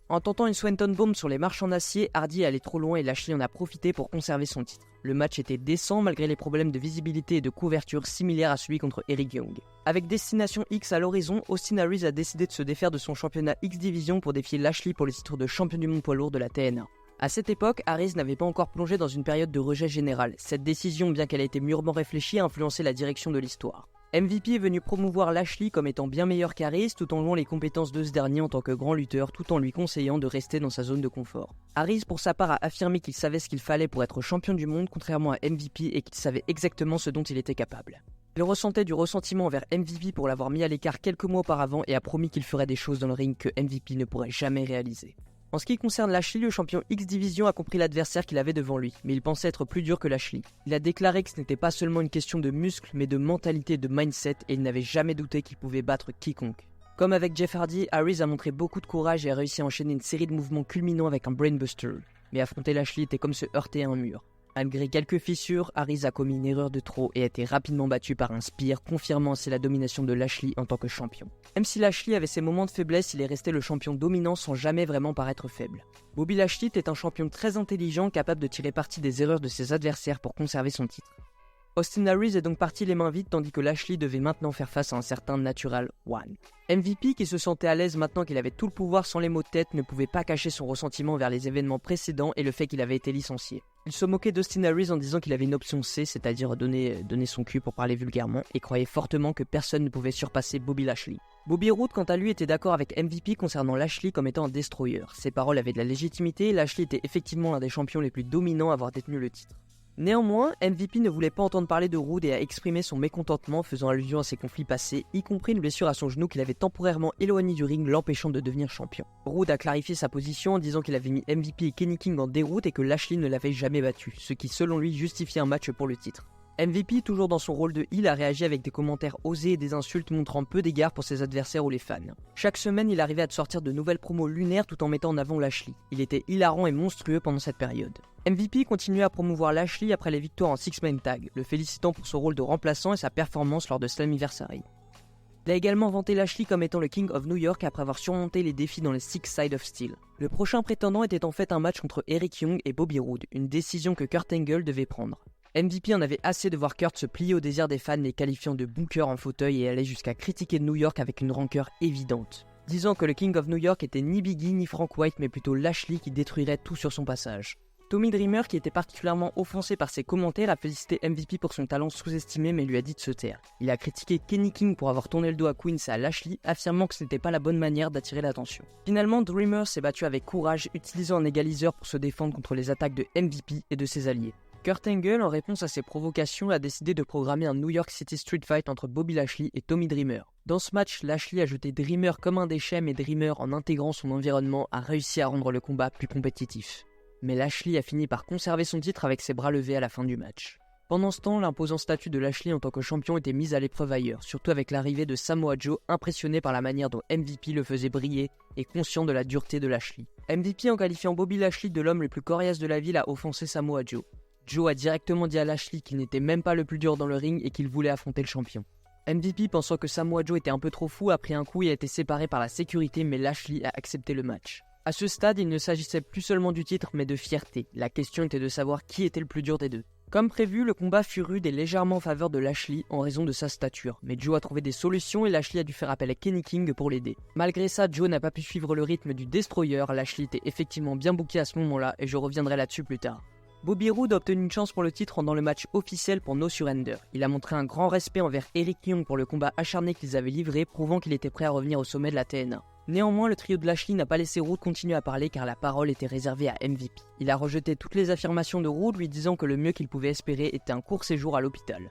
A: En tentant une Swanton Bomb sur les marches en acier, Hardy est allé trop loin et Lashley en a profité pour conserver son titre. Le match était décent malgré les problèmes de visibilité et de couverture similaires à celui contre Eric Young. Avec Destination X à l'horizon, Austin Aries a décidé de se défaire de son championnat X Division pour défier Lashley pour le titre de champion du monde poids lourd de la TNA. À cette époque, Aries n'avait pas encore plongé dans une période de rejet général. Cette décision, bien qu'elle ait été mûrement réfléchie, a influencé la direction de l'histoire. MVP est venu promouvoir Lashley comme étant bien meilleur qu'Aries tout en louant les compétences de ce dernier en tant que grand lutteur tout en lui conseillant de rester dans sa zone de confort. Aries pour sa part a affirmé qu'il savait ce qu'il fallait pour être champion du monde contrairement à MVP et qu'il savait exactement ce dont il était capable. Il ressentait du ressentiment envers MVP pour l'avoir mis à l'écart quelques mois auparavant et a promis qu'il ferait des choses dans le ring que MVP ne pourrait jamais réaliser. En ce qui concerne Lashley, le champion X-Division a compris l'adversaire qu'il avait devant lui, mais il pensait être plus dur que Lashley. Il a déclaré que ce n'était pas seulement une question de muscles, mais de mentalité et de mindset, et il n'avait jamais douté qu'il pouvait battre quiconque. Comme avec Jeff Hardy, Aries a montré beaucoup de courage et a réussi à enchaîner une série de mouvements culminants avec un Brainbuster. Mais affronter Lashley était comme se heurter à un mur. Malgré quelques fissures, Aries a commis une erreur de trop et a été rapidement battu par un spear, confirmant ainsi la domination de Lashley en tant que champion. Même si Lashley avait ses moments de faiblesse, il est resté le champion dominant sans jamais vraiment paraître faible. Bobby Lashley est un champion très intelligent, capable de tirer parti des erreurs de ses adversaires pour conserver son titre. Austin Aries est donc parti les mains vides tandis que Lashley devait maintenant faire face à un certain Natural One. MVP, qui se sentait à l'aise maintenant qu'il avait tout le pouvoir sans les mots de tête, ne pouvait pas cacher son ressentiment vers les événements précédents et le fait qu'il avait été licencié. Il se moquait d'Austin Aries en disant qu'il avait une option C, c'est-à-dire donner son cul pour parler vulgairement, et croyait fortement que personne ne pouvait surpasser Bobby Lashley. Bobby Roode, quant à lui, était d'accord avec MVP concernant Lashley comme étant un destroyer. Ses paroles avaient de la légitimité et Lashley était effectivement l'un des champions les plus dominants à avoir détenu le titre. Néanmoins, MVP ne voulait pas entendre parler de Roode et a exprimé son mécontentement faisant allusion à ses conflits passés, y compris une blessure à son genou qu'il avait temporairement éloigné du ring l'empêchant de devenir champion. Roode a clarifié sa position en disant qu'il avait mis MVP et Kenny King en déroute et que Lashley ne l'avait jamais battu, ce qui selon lui justifiait un match pour le titre. MVP, toujours dans son rôle de heel, a réagi avec des commentaires osés et des insultes montrant peu d'égard pour ses adversaires ou les fans. Chaque semaine, il arrivait à sortir de nouvelles promos lunaires tout en mettant en avant Lashley. Il était hilarant et monstrueux pendant cette période. MVP continuait à promouvoir Lashley après les victoires en Six-Man Tag, le félicitant pour son rôle de remplaçant et sa performance lors de Slammiversary. Il a également vanté Lashley comme étant le King of New York après avoir surmonté les défis dans les Six Side of Steel. Le prochain prétendant était en fait un match contre Eric Young et Bobby Roode, une décision que Kurt Angle devait prendre. MVP en avait assez de voir Kurt se plier au désir des fans, les qualifiant de booker en fauteuil et aller jusqu'à critiquer New York avec une rancœur évidente, disant que le King of New York était ni Biggie ni Frank White mais plutôt Lashley qui détruirait tout sur son passage. Tommy Dreamer, qui était particulièrement offensé par ses commentaires, a félicité MVP pour son talent sous-estimé mais lui a dit de se taire. Il a critiqué Kenny King pour avoir tourné le dos à Queens et à Lashley, affirmant que ce n'était pas la bonne manière d'attirer l'attention. Finalement, Dreamer s'est battu avec courage, utilisant un égaliseur pour se défendre contre les attaques de MVP et de ses alliés. Kurt Angle, en réponse à ces provocations, a décidé de programmer un New York City Street Fight entre Bobby Lashley et Tommy Dreamer. Dans ce match, Lashley a jeté Dreamer comme un déchet, mais Dreamer, en intégrant son environnement, a réussi à rendre le combat plus compétitif. Mais Lashley a fini par conserver son titre avec ses bras levés à la fin du match. Pendant ce temps, l'imposant statut de Lashley en tant que champion était mise à l'épreuve ailleurs, surtout avec l'arrivée de Samoa Joe, impressionné par la manière dont MVP le faisait briller et conscient de la dureté de Lashley. MVP, en qualifiant Bobby Lashley de l'homme le plus coriace de la ville, a offensé Samoa Joe. Joe a directement dit à Lashley qu'il n'était même pas le plus dur dans le ring et qu'il voulait affronter le champion. MVP, pensant que Samoa Joe était un peu trop fou, a pris un coup et a été séparé par la sécurité, mais Lashley a accepté le match. À ce stade, il ne s'agissait plus seulement du titre, mais de fierté. La question était de savoir qui était le plus dur des deux. Comme prévu, le combat fut rude et légèrement en faveur de Lashley en raison de sa stature, mais Joe a trouvé des solutions et Lashley a dû faire appel à Kenny King pour l'aider. Malgré ça, Joe n'a pas pu suivre le rythme du Destroyer, Lashley était effectivement bien booké à ce moment-là et je reviendrai là-dessus plus tard. Bobby Roode a obtenu une chance pour le titre pendant le match officiel pour No Surrender. Il a montré un grand respect envers Eric Young pour le combat acharné qu'ils avaient livré, prouvant qu'il était prêt à revenir au sommet de la TNA. Néanmoins, le trio de Lashley n'a pas laissé Roode continuer à parler car la parole était réservée à MVP. Il a rejeté toutes les affirmations de Roode, lui disant que le mieux qu'il pouvait espérer était un court séjour à l'hôpital.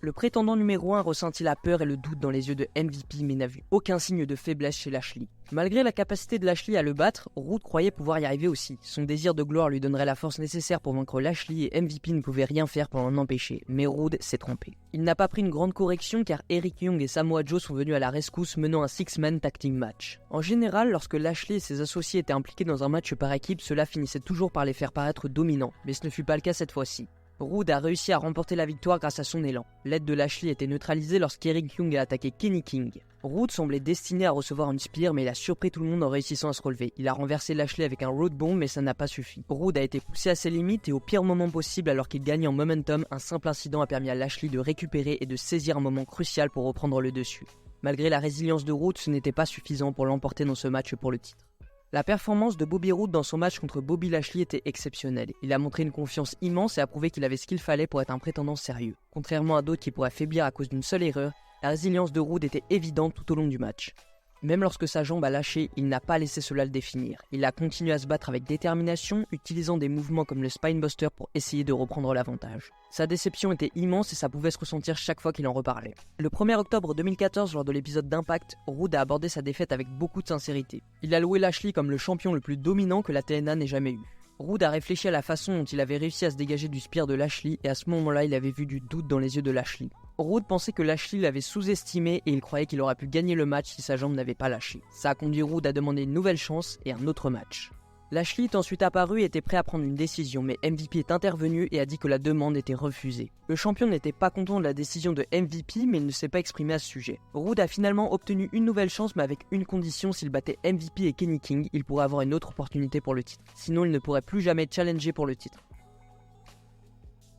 A: Le prétendant numéro 1 ressentit la peur et le doute dans les yeux de MVP mais n'a vu aucun signe de faiblesse chez Lashley. Malgré la capacité de Lashley à le battre, Roode croyait pouvoir y arriver aussi. Son désir de gloire lui donnerait la force nécessaire pour vaincre Lashley et MVP ne pouvait rien faire pour l'en empêcher, mais Roode s'est trompé. Il n'a pas pris une grande correction car Eric Young et Samoa Joe sont venus à la rescousse menant un 6-man tag team match. En général, lorsque Lashley et ses associés étaient impliqués dans un match par équipe, cela finissait toujours par les faire paraître dominants, mais ce ne fut pas le cas cette fois-ci. Roode a réussi à remporter la victoire grâce à son élan. L'aide de Lashley était neutralisée lorsqu'Eric Young a attaqué Kenny King. Roode semblait destiné à recevoir une spear mais il a surpris tout le monde en réussissant à se relever. Il a renversé Lashley avec un road bomb mais ça n'a pas suffi. Roode a été poussé à ses limites et au pire moment possible alors qu'il gagnait en momentum, un simple incident a permis à Lashley de récupérer et de saisir un moment crucial pour reprendre le dessus. Malgré la résilience de Roode, ce n'était pas suffisant pour l'emporter dans ce match pour le titre. La performance de Bobby Roode dans son match contre Bobby Lashley était exceptionnelle. Il a montré une confiance immense et a prouvé qu'il avait ce qu'il fallait pour être un prétendant sérieux. Contrairement à d'autres qui pourraient faiblir à cause d'une seule erreur, la résilience de Roode était évidente tout au long du match. Même lorsque sa jambe a lâché, il n'a pas laissé cela le définir. Il a continué à se battre avec détermination, utilisant des mouvements comme le Spinebuster pour essayer de reprendre l'avantage. Sa déception était immense et ça pouvait se ressentir chaque fois qu'il en reparlait. Le 1er octobre 2014, lors de l'épisode d'Impact, Roode a abordé sa défaite avec beaucoup de sincérité. Il a loué Lashley comme le champion le plus dominant que la TNA n'ait jamais eu. Roode a réfléchi à la façon dont il avait réussi à se dégager du spear de Lashley et à ce moment-là, il avait vu du doute dans les yeux de Lashley. Roode pensait que Lashley l'avait sous-estimé et il croyait qu'il aurait pu gagner le match si sa jambe n'avait pas lâché. Ça a conduit Roode à demander une nouvelle chance et un autre match. Lashley est ensuite apparu et était prêt à prendre une décision, mais MVP est intervenu et a dit que la demande était refusée. Le champion n'était pas content de la décision de MVP, mais il ne s'est pas exprimé à ce sujet. Roode a finalement obtenu une nouvelle chance, mais avec une condition: s'il battait MVP et Kenny King, il pourrait avoir une autre opportunité pour le titre. Sinon, il ne pourrait plus jamais challenger pour le titre.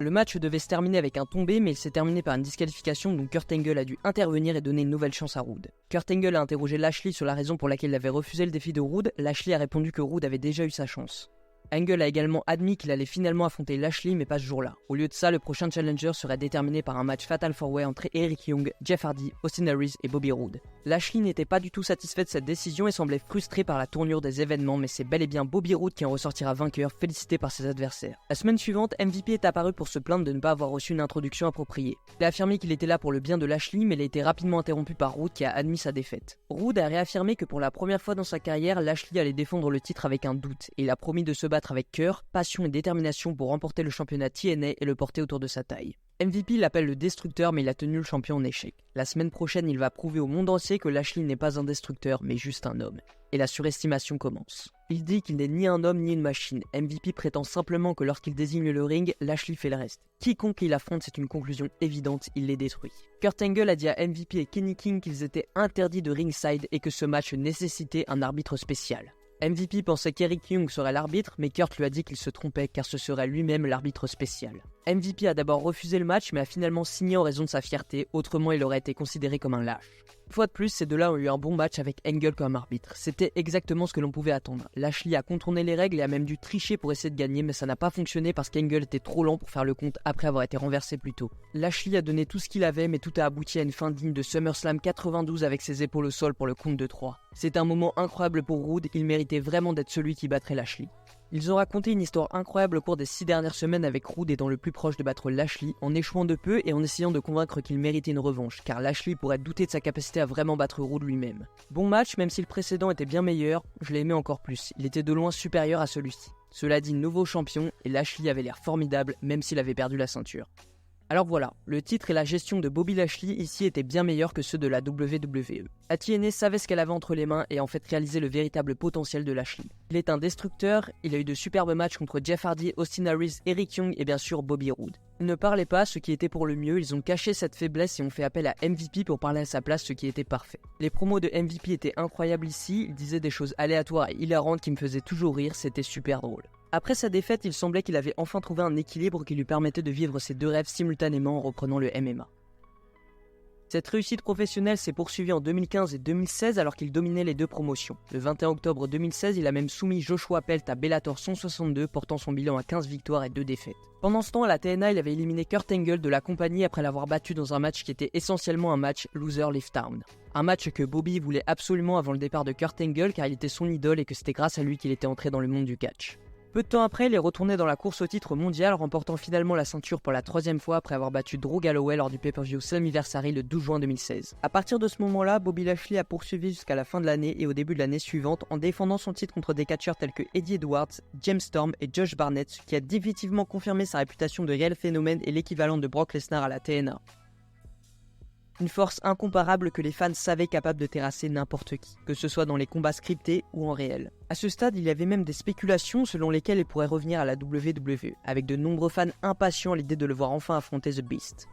A: Le match devait se terminer avec un tombé, mais il s'est terminé par une disqualification, donc Kurt Angle a dû intervenir et donner une nouvelle chance à Roode. Kurt Angle a interrogé Lashley sur la raison pour laquelle il avait refusé le défi de Roode. Lashley a répondu que Roode avait déjà eu sa chance. Angle a également admis qu'il allait finalement affronter Lashley, mais pas ce jour-là. Au lieu de ça, le prochain challenger serait déterminé par un match Fatal 4-Way entre Eric Young, Jeff Hardy, Austin Aries et Bobby Roode. Lashley n'était pas du tout satisfait de cette décision et semblait frustré par la tournure des événements, mais c'est bel et bien Bobby Roode qui en ressortira vainqueur, félicité par ses adversaires. La semaine suivante, MVP est apparu pour se plaindre de ne pas avoir reçu une introduction appropriée. Il a affirmé qu'il était là pour le bien de Lashley, mais il a été rapidement interrompu par Roode qui a admis sa défaite. Roode a réaffirmé que pour la première fois dans sa carrière, Lashley allait défendre le titre avec un doute, et il a promis de se battre avec cœur, passion et détermination pour remporter le championnat TNA et le porter autour de sa taille. MVP l'appelle le destructeur, mais il a tenu le champion en échec. La semaine prochaine, il va prouver au monde entier que Lashley n'est pas un destructeur, mais juste un homme. Et la surestimation commence. Il dit qu'il n'est ni un homme ni une machine. MVP prétend simplement que lorsqu'il désigne le ring, Lashley fait le reste. Quiconque il affronte, c'est une conclusion évidente, il les détruit. Kurt Angle a dit à MVP et Kenny King qu'ils étaient interdits de ringside et que ce match nécessitait un arbitre spécial. MVP pensait qu'Eric Young serait l'arbitre, mais Kurt lui a dit qu'il se trompait car ce serait lui-même l'arbitre spécial. MVP a d'abord refusé le match mais a finalement signé en raison de sa fierté, autrement il aurait été considéré comme un lâche. Une fois de plus, ces deux-là ont eu un bon match avec Angle comme arbitre. C'était exactement ce que l'on pouvait attendre. Lashley a contourné les règles et a même dû tricher pour essayer de gagner, mais ça n'a pas fonctionné parce qu'Angle était trop lent pour faire le compte après avoir été renversé plus tôt. Lashley a donné tout ce qu'il avait, mais tout a abouti à une fin digne de SummerSlam 92 avec ses épaules au sol pour le compte de 3. C'est un moment incroyable pour Roode, il méritait vraiment d'être celui qui battrait Lashley. Ils ont raconté une histoire incroyable au cours des 6 dernières semaines avec Roode étant le plus proche de battre Lashley, en échouant de peu et en essayant de convaincre qu'il méritait une revanche, car Lashley pourrait douter de sa capacité à vraiment battre Roode lui-même. Bon match, même si le précédent était bien meilleur, je l'ai aimé encore plus, il était de loin supérieur à celui-ci. Cela dit, nouveau champion, et Lashley avait l'air formidable, même s'il avait perdu la ceinture. Alors voilà, le titre et la gestion de Bobby Lashley ici étaient bien meilleurs que ceux de la WWE. La TNA savait ce qu'elle avait entre les mains et a en fait réalisé le véritable potentiel de Lashley. Il est un destructeur, il a eu de superbes matchs contre Jeff Hardy, Austin Aries, Eric Young et bien sûr Bobby Roode. Ils ne parlaient pas, ce qui était pour le mieux, ils ont caché cette faiblesse et ont fait appel à MVP pour parler à sa place, ce qui était parfait. Les promos de MVP étaient incroyables ici, il disait des choses aléatoires et hilarantes qui me faisaient toujours rire, c'était super drôle. Après sa défaite, il semblait qu'il avait enfin trouvé un équilibre qui lui permettait de vivre ses deux rêves simultanément en reprenant le MMA. Cette réussite professionnelle s'est poursuivie en 2015 et 2016 alors qu'il dominait les deux promotions. Le 21 octobre 2016, il a même soumis Joshua Pelt à Bellator 162, portant son bilan à 15 victoires et 2 défaites. Pendant ce temps, à la TNA, il avait éliminé Kurt Angle de la compagnie après l'avoir battu dans un match qui était essentiellement un match loser leave town. Un match que Bobby voulait absolument avant le départ de Kurt Angle car il était son idole et que c'était grâce à lui qu'il était entré dans le monde du catch. Peu de temps après, il est retourné dans la course au titre mondial, remportant finalement la ceinture pour la 3e fois après avoir battu Drew Galloway lors du pay-per-view Slammiversary le 12 juin 2016. À partir de ce moment-là, Bobby Lashley a poursuivi jusqu'à la fin de l'année et au début de l'année suivante en défendant son titre contre des catcheurs tels que Eddie Edwards, James Storm et Josh Barnett, ce qui a définitivement confirmé sa réputation de réel phénomène et l'équivalent de Brock Lesnar à la TNA. Une force incomparable que les fans savaient capable de terrasser n'importe qui, que ce soit dans les combats scriptés ou en réel. À ce stade, il y avait même des spéculations selon lesquelles il pourrait revenir à la WWE, avec de nombreux fans impatients à l'idée de le voir enfin affronter The Beast.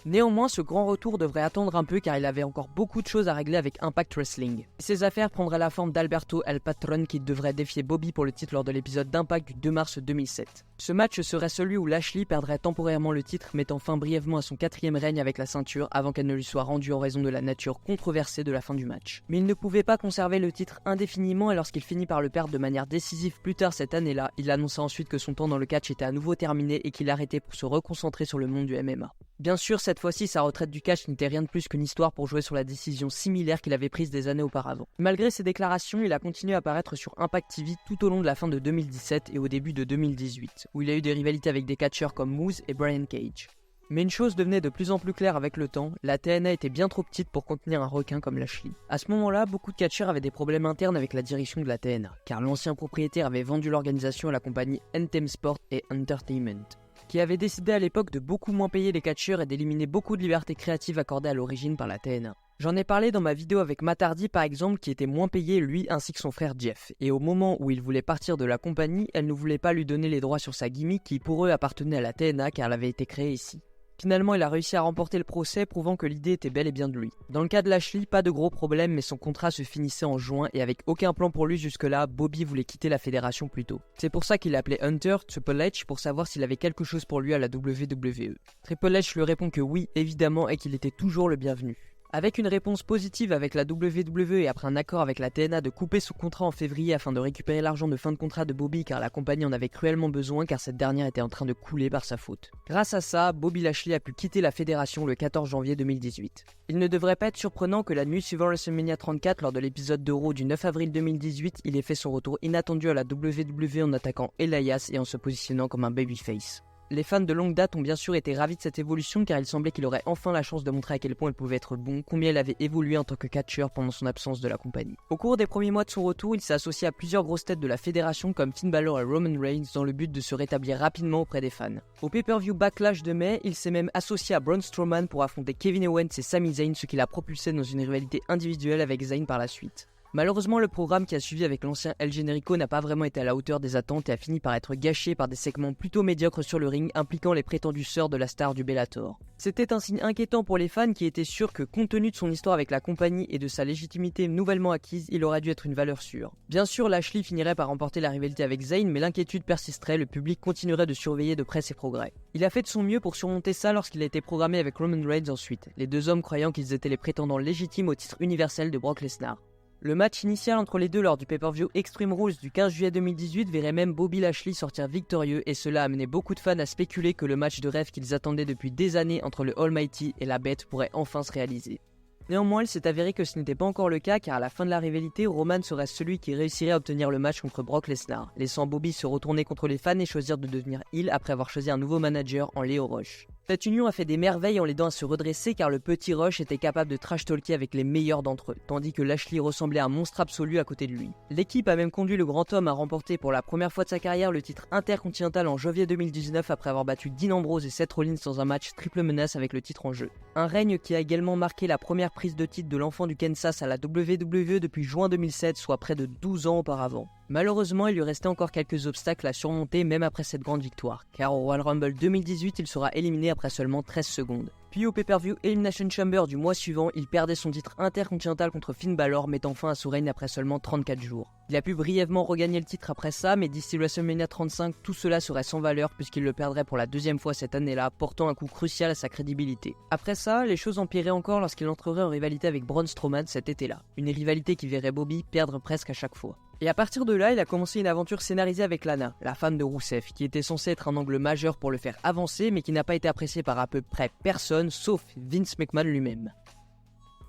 A: Néanmoins, ce grand retour devrait attendre un peu car il avait encore beaucoup de choses à régler avec Impact Wrestling. Ces affaires prendraient la forme d'Alberto El Patron qui devrait défier Bobby pour le titre lors de l'épisode d'Impact du 2 mars 2007. Ce match serait celui où Lashley perdrait temporairement le titre, mettant fin brièvement à son 4e règne avec la ceinture avant qu'elle ne lui soit rendue en raison de la nature controversée de la fin du match. Mais il ne pouvait pas conserver le titre indéfiniment et lorsqu'il finit par le perdre de manière décisive plus tard cette année-là, il annonça ensuite que son temps dans le catch était à nouveau terminé et qu'il arrêtait pour se reconcentrer sur le monde du MMA. Bien sûr, cette fois-ci, sa retraite du catch n'était rien de plus qu'une histoire pour jouer sur la décision similaire qu'il avait prise des années auparavant. Malgré ces déclarations, il a continué à apparaître sur Impact TV tout au long de la fin de 2017 et au début de 2018, où il a eu des rivalités avec des catcheurs comme Moose et Brian Cage. Mais une chose devenait de plus en plus claire avec le temps, la TNA était bien trop petite pour contenir un requin comme Lashley. À ce moment-là, beaucoup de catcheurs avaient des problèmes internes avec la direction de la TNA, car l'ancien propriétaire avait vendu l'organisation à la compagnie Anthem Sport & Entertainment, qui avait décidé à l'époque de beaucoup moins payer les catcheurs et d'éliminer beaucoup de liberté créative accordée à l'origine par la TNA. J'en ai parlé dans ma vidéo avec Matt Hardy par exemple, qui était moins payé lui ainsi que son frère Jeff, et au moment où il voulait partir de la compagnie, elle ne voulait pas lui donner les droits sur sa gimmick qui pour eux appartenait à la TNA car elle avait été créée ici. Finalement, il a réussi à remporter le procès, prouvant que l'idée était bel et bien de lui. Dans le cas de Lashley, pas de gros problèmes, mais son contrat se finissait en juin et avec aucun plan pour lui jusque-là, Bobby voulait quitter la fédération plus tôt. C'est pour ça qu'il appelait Hunter, Triple H, pour savoir s'il avait quelque chose pour lui à la WWE. Triple H lui répond que oui, évidemment, et qu'il était toujours le bienvenu. Avec une réponse positive avec la WWE et après un accord avec la TNA de couper son contrat en février afin de récupérer l'argent de fin de contrat de Bobby car la compagnie en avait cruellement besoin car cette dernière était en train de couler par sa faute. Grâce à ça, Bobby Lashley a pu quitter la fédération le 14 janvier 2018. Il ne devrait pas être surprenant que la nuit suivant WrestleMania 34 lors de l'épisode de Raw du 9 avril 2018, il ait fait son retour inattendu à la WWE en attaquant Elias et en se positionnant comme un babyface. Les fans de longue date ont bien sûr été ravis de cette évolution car il semblait qu'il aurait enfin la chance de montrer à quel point il pouvait être bon, combien il avait évolué en tant que catcheur pendant son absence de la compagnie. Au cours des premiers mois de son retour, il s'est associé à plusieurs grosses têtes de la fédération comme Finn Balor et Roman Reigns dans le but de se rétablir rapidement auprès des fans. Au pay-per-view Backlash de mai, il s'est même associé à Braun Strowman pour affronter Kevin Owens et Sami Zayn, ce qui l'a propulsé dans une rivalité individuelle avec Zayn par la suite. Malheureusement, le programme qui a suivi avec l'ancien El Generico n'a pas vraiment été à la hauteur des attentes et a fini par être gâché par des segments plutôt médiocres sur le ring impliquant les prétendues sœurs de la star du Bellator. C'était un signe inquiétant pour les fans qui étaient sûrs que compte tenu de son histoire avec la compagnie et de sa légitimité nouvellement acquise, il aurait dû être une valeur sûre. Bien sûr, Lashley finirait par remporter la rivalité avec Zayn, mais l'inquiétude persisterait, le public continuerait de surveiller de près ses progrès. Il a fait de son mieux pour surmonter ça lorsqu'il a été programmé avec Roman Reigns ensuite, les deux hommes croyant qu'ils étaient les prétendants légitimes au titre universel de Brock Lesnar. Le match initial entre les deux lors du pay-per-view Extreme Rules du 15 juillet 2018 verrait même Bobby Lashley sortir victorieux et cela a amené beaucoup de fans à spéculer que le match de rêve qu'ils attendaient depuis des années entre le Almighty et la Bête pourrait enfin se réaliser. Néanmoins, il s'est avéré que ce n'était pas encore le cas car à la fin de la rivalité, Roman serait celui qui réussirait à obtenir le match contre Brock Lesnar, laissant Bobby se retourner contre les fans et choisir de devenir heel après avoir choisi un nouveau manager en Leo Rush. Cette union a fait des merveilles en l'aidant à se redresser car le petit Rush était capable de trash-talker avec les meilleurs d'entre eux, tandis que Lashley ressemblait à un monstre absolu à côté de lui. L'équipe a même conduit le grand homme à remporter pour la première fois de sa carrière le titre intercontinental en janvier 2019 après avoir battu Dean Ambrose et Seth Rollins dans un match triple menace avec le titre en jeu. Un règne qui a également marqué la première prise de titre de l'enfant du Kansas à la WWE depuis juin 2007, soit près de 12 ans auparavant. Malheureusement, il lui restait encore quelques obstacles à surmonter même après cette grande victoire, car au Royal Rumble 2018, il sera éliminé après seulement 13 secondes. Puis au pay-per-view Elimination Chamber du mois suivant, il perdait son titre intercontinental contre Finn Balor, mettant fin à son règne après seulement 34 jours. Il a pu brièvement regagner le titre après ça, mais d'ici WrestleMania 35, tout cela serait sans valeur puisqu'il le perdrait pour la deuxième fois cette année-là, portant un coup crucial à sa crédibilité. Après ça, les choses empiraient encore lorsqu'il entrerait en rivalité avec Braun Strowman cet été-là, une rivalité qui verrait Bobby perdre presque à chaque fois. Et à partir de là, il a commencé une aventure scénarisée avec Lana, la femme de Rusev, qui était censée être un angle majeur pour le faire avancer, mais qui n'a pas été apprécié par à peu près personne, sauf Vince McMahon lui-même.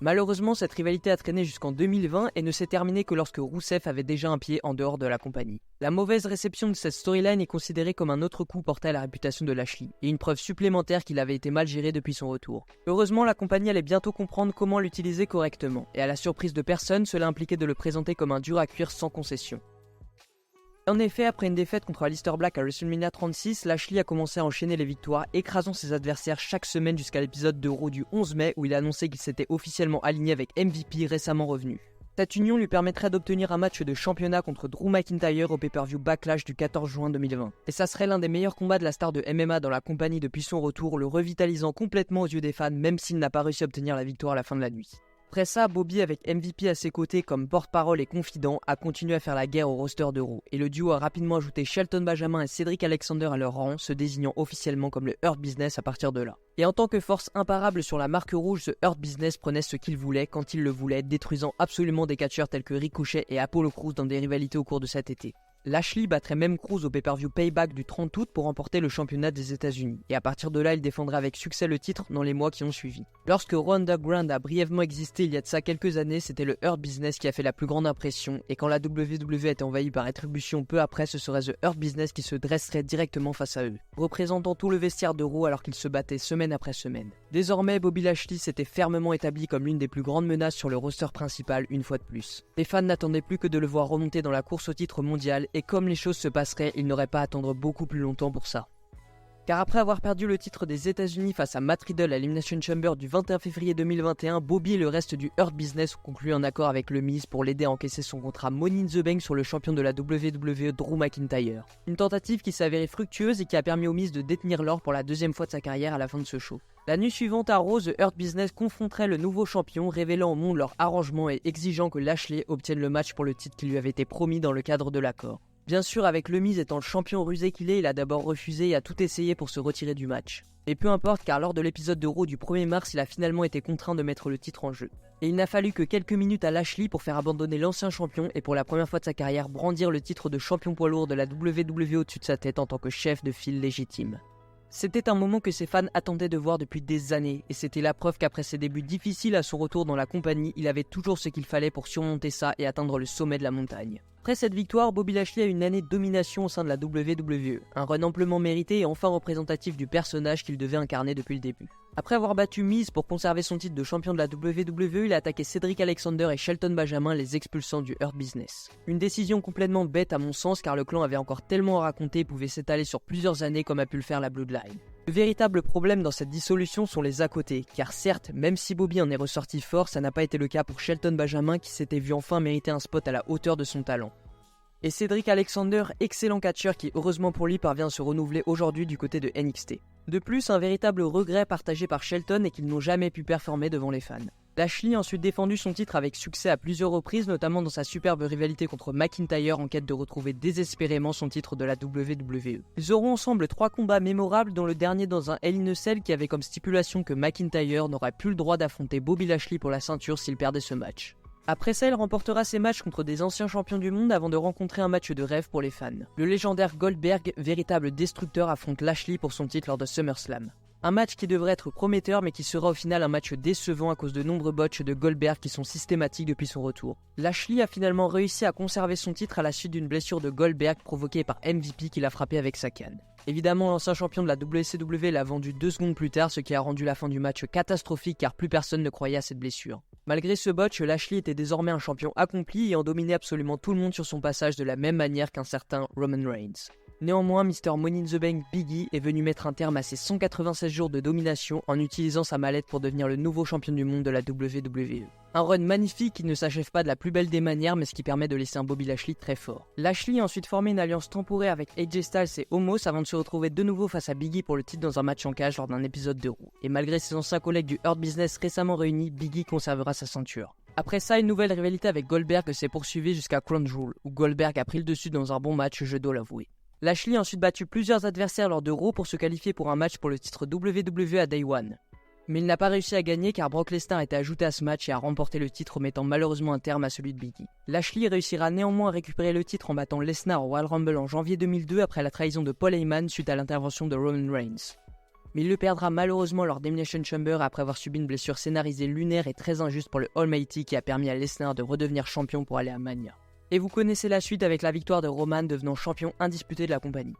A: Malheureusement, cette rivalité a traîné jusqu'en 2020 et ne s'est terminée que lorsque Rousseff avait déjà un pied en dehors de la compagnie. La mauvaise réception de cette storyline est considérée comme un autre coup porté à la réputation de Lashley, et une preuve supplémentaire qu'il avait été mal géré depuis son retour. Heureusement, la compagnie allait bientôt comprendre comment l'utiliser correctement, et à la surprise de personne, cela impliquait de le présenter comme un dur à cuire sans concession. En effet, après une défaite contre Aleister Black à WrestleMania 36, Lashley a commencé à enchaîner les victoires, écrasant ses adversaires chaque semaine jusqu'à l'épisode de Raw du 11 mai où il a annoncé qu'il s'était officiellement aligné avec MVP récemment revenu. Cette union lui permettrait d'obtenir un match de championnat contre Drew McIntyre au pay-per-view Backlash du 14 juin 2020. Et ça serait l'un des meilleurs combats de la star de MMA dans la compagnie depuis son retour, le revitalisant complètement aux yeux des fans même s'il n'a pas réussi à obtenir la victoire à la fin de la nuit. Après ça, Bobby, avec MVP à ses côtés comme porte-parole et confident, a continué à faire la guerre au roster de Raw, et le duo a rapidement ajouté Shelton Benjamin et Cedric Alexander à leur rang, se désignant officiellement comme le Hurt Business à partir de là. Et en tant que force imparable sur la marque rouge, ce Hurt Business prenait ce qu'il voulait quand il le voulait, détruisant absolument des catcheurs tels que Ricochet et Apollo Crews dans des rivalités au cours de cet été. Lashley battrait même Crews au pay-per-view Payback du 30 août pour remporter le championnat des États-Unis, et à partir de là, il défendrait avec succès le titre dans les mois qui ont suivi. Lorsque Raw Underground a brièvement existé il y a de ça quelques années, c'était le Hurt Business qui a fait la plus grande impression, et quand la WWE a été envahie par Rétribution peu après, ce serait The Hurt Business qui se dresserait directement face à eux, représentant tout le vestiaire de Raw alors qu'ils se battaient semaine après semaine. Désormais, Bobby Lashley s'était fermement établi comme l'une des plus grandes menaces sur le roster principal une fois de plus. Les fans n'attendaient plus que de le voir remonter dans la course au titre mondial, et comme les choses se passeraient, il n'aurait pas à attendre beaucoup plus longtemps pour ça. Car après avoir perdu le titre des États-Unis face à Matt Riddle à l'Elimination Chamber du 21 février 2021, Bobby et le reste du Hurt Business ont conclu un accord avec le Miz pour l'aider à encaisser son contrat Money in the Bank sur le champion de la WWE Drew McIntyre. Une tentative qui s'est avérée fructueuse et qui a permis au Miz de détenir l'or pour la deuxième fois de sa carrière à la fin de ce show. La nuit suivante à Raw, The Hurt Business confronterait le nouveau champion, révélant au monde leur arrangement et exigeant que Lashley obtienne le match pour le titre qui lui avait été promis dans le cadre de l'accord. Bien sûr, avec le Miz étant le champion rusé qu'il est, il a d'abord refusé et a tout essayé pour se retirer du match. Et peu importe, car lors de l'épisode de Raw du 1er mars, il a finalement été contraint de mettre le titre en jeu. Et il n'a fallu que quelques minutes à Lashley pour faire abandonner l'ancien champion et pour la première fois de sa carrière brandir le titre de champion poids lourd de la WWE au-dessus de sa tête en tant que chef de file légitime. C'était un moment que ses fans attendaient de voir depuis des années, et c'était la preuve qu'après ses débuts difficiles à son retour dans la compagnie, il avait toujours ce qu'il fallait pour surmonter ça et atteindre le sommet de la montagne. Après cette victoire, Bobby Lashley a eu une année de domination au sein de la WWE, un run amplement mérité et enfin représentatif du personnage qu'il devait incarner depuis le début. Après avoir battu Miz pour conserver son titre de champion de la WWE, il a attaqué Cedric Alexander et Shelton Benjamin, les expulsant du Hurt Business. Une décision complètement bête à mon sens, car le clan avait encore tellement à raconter et pouvait s'étaler sur plusieurs années comme a pu le faire la Bloodline. Le véritable problème dans cette dissolution sont les à côté, car certes, même si Bobby en est ressorti fort, ça n'a pas été le cas pour Shelton Benjamin qui s'était vu enfin mériter un spot à la hauteur de son talent. Et Cedric Alexander, excellent catcheur qui heureusement pour lui parvient à se renouveler aujourd'hui du côté de NXT. De plus, un véritable regret partagé par Shelton est qu'ils n'ont jamais pu performer devant les fans. Lashley a ensuite défendu son titre avec succès à plusieurs reprises, notamment dans sa superbe rivalité contre McIntyre en quête de retrouver désespérément son titre de la WWE. Ils auront ensemble 3 combats mémorables, dont le dernier dans un Hell in a Cell qui avait comme stipulation que McIntyre n'aurait plus le droit d'affronter Bobby Lashley pour la ceinture s'il perdait ce match. Après ça, il remportera ses matchs contre des anciens champions du monde avant de rencontrer un match de rêve pour les fans. Le légendaire Goldberg, véritable destructeur, affronte Lashley pour son titre lors de SummerSlam. Un match qui devrait être prometteur mais qui sera au final un match décevant à cause de nombreux botches de Goldberg qui sont systématiques depuis son retour. Lashley a finalement réussi à conserver son titre à la suite d'une blessure de Goldberg provoquée par MVP qui l'a frappé avec sa canne. Évidemment, l'ancien champion de la WCW l'a vendu 2 secondes plus tard, ce qui a rendu la fin du match catastrophique car plus personne ne croyait à cette blessure. Malgré ce botch, Lashley était désormais un champion accompli et en dominait absolument tout le monde sur son passage de la même manière qu'un certain Roman Reigns. Néanmoins, Mr. Money in the Bank Biggie est venu mettre un terme à ses 196 jours de domination en utilisant sa mallette pour devenir le nouveau champion du monde de la WWE. Un run magnifique qui ne s'achève pas de la plus belle des manières mais ce qui permet de laisser un Bobby Lashley très fort. Lashley a ensuite formé une alliance temporaire avec AJ Styles et Omos avant de se retrouver de nouveau face à Biggie pour le titre dans un match en cage lors d'un épisode de Raw. Et malgré ses anciens collègues du Hurt Business récemment réunis, Biggie conservera sa ceinture. Après ça, une nouvelle rivalité avec Goldberg s'est poursuivie jusqu'à Crown Jewel, où Goldberg a pris le dessus dans un bon match, je dois l'avouer. Lashley a ensuite battu plusieurs adversaires lors de Raw pour se qualifier pour un match pour le titre WWE à Day One. Mais il n'a pas réussi à gagner car Brock Lesnar a été ajouté à ce match et a remporté le titre, mettant malheureusement un terme à celui de Biggie. Lashley réussira néanmoins à récupérer le titre en battant Lesnar au Royal Rumble en janvier 2002 après la trahison de Paul Heyman suite à l'intervention de Roman Reigns. mais il le perdra malheureusement lors d'Elimination Chamber après avoir subi une blessure scénarisée lunaire et très injuste pour le Almighty qui a permis à Lesnar de redevenir champion pour aller à Mania. Et vous connaissez la suite avec la victoire de Roman devenant champion indisputé de la compagnie.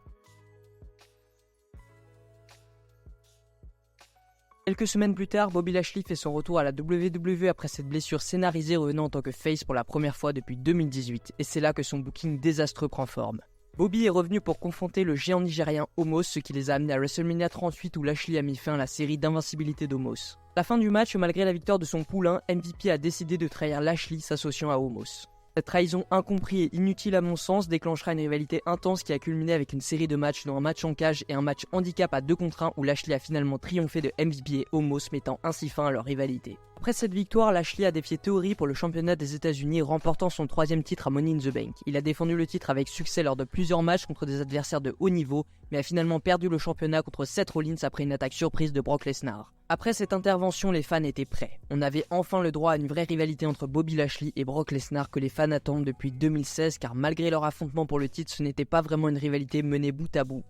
A: Quelques semaines plus tard, Bobby Lashley fait son retour à la WWE après cette blessure scénarisée revenant en tant que face pour la première fois depuis 2018, et c'est là que son booking désastreux prend forme. Bobby est revenu pour confronter le géant nigérien Omos, ce qui les a amenés à WrestleMania 38 où Lashley a mis fin à la série d'invincibilité d'Omos. À la fin du match, malgré la victoire de son poulain, MVP a décidé de trahir Lashley s'associant à Omos. Cette trahison incomprise et inutile à mon sens déclenchera une rivalité intense qui a culminé avec une série de matchs dont un match en cage et un match handicap à 2 contre 1 où Lashley a finalement triomphé de MVP et Omos mettant ainsi fin à leur rivalité. Après cette victoire, Lashley a défié Theory pour le championnat des États-Unis remportant son 3e titre à Money in the Bank. Il a défendu le titre avec succès lors de plusieurs matchs contre des adversaires de haut niveau, mais a finalement perdu le championnat contre Seth Rollins après une attaque surprise de Brock Lesnar. Après cette intervention, les fans étaient prêts. On avait enfin le droit à une vraie rivalité entre Bobby Lashley et Brock Lesnar que les fans attendent depuis 2016 car malgré leur affrontement pour le titre, ce n'était pas vraiment une rivalité menée bout à bout.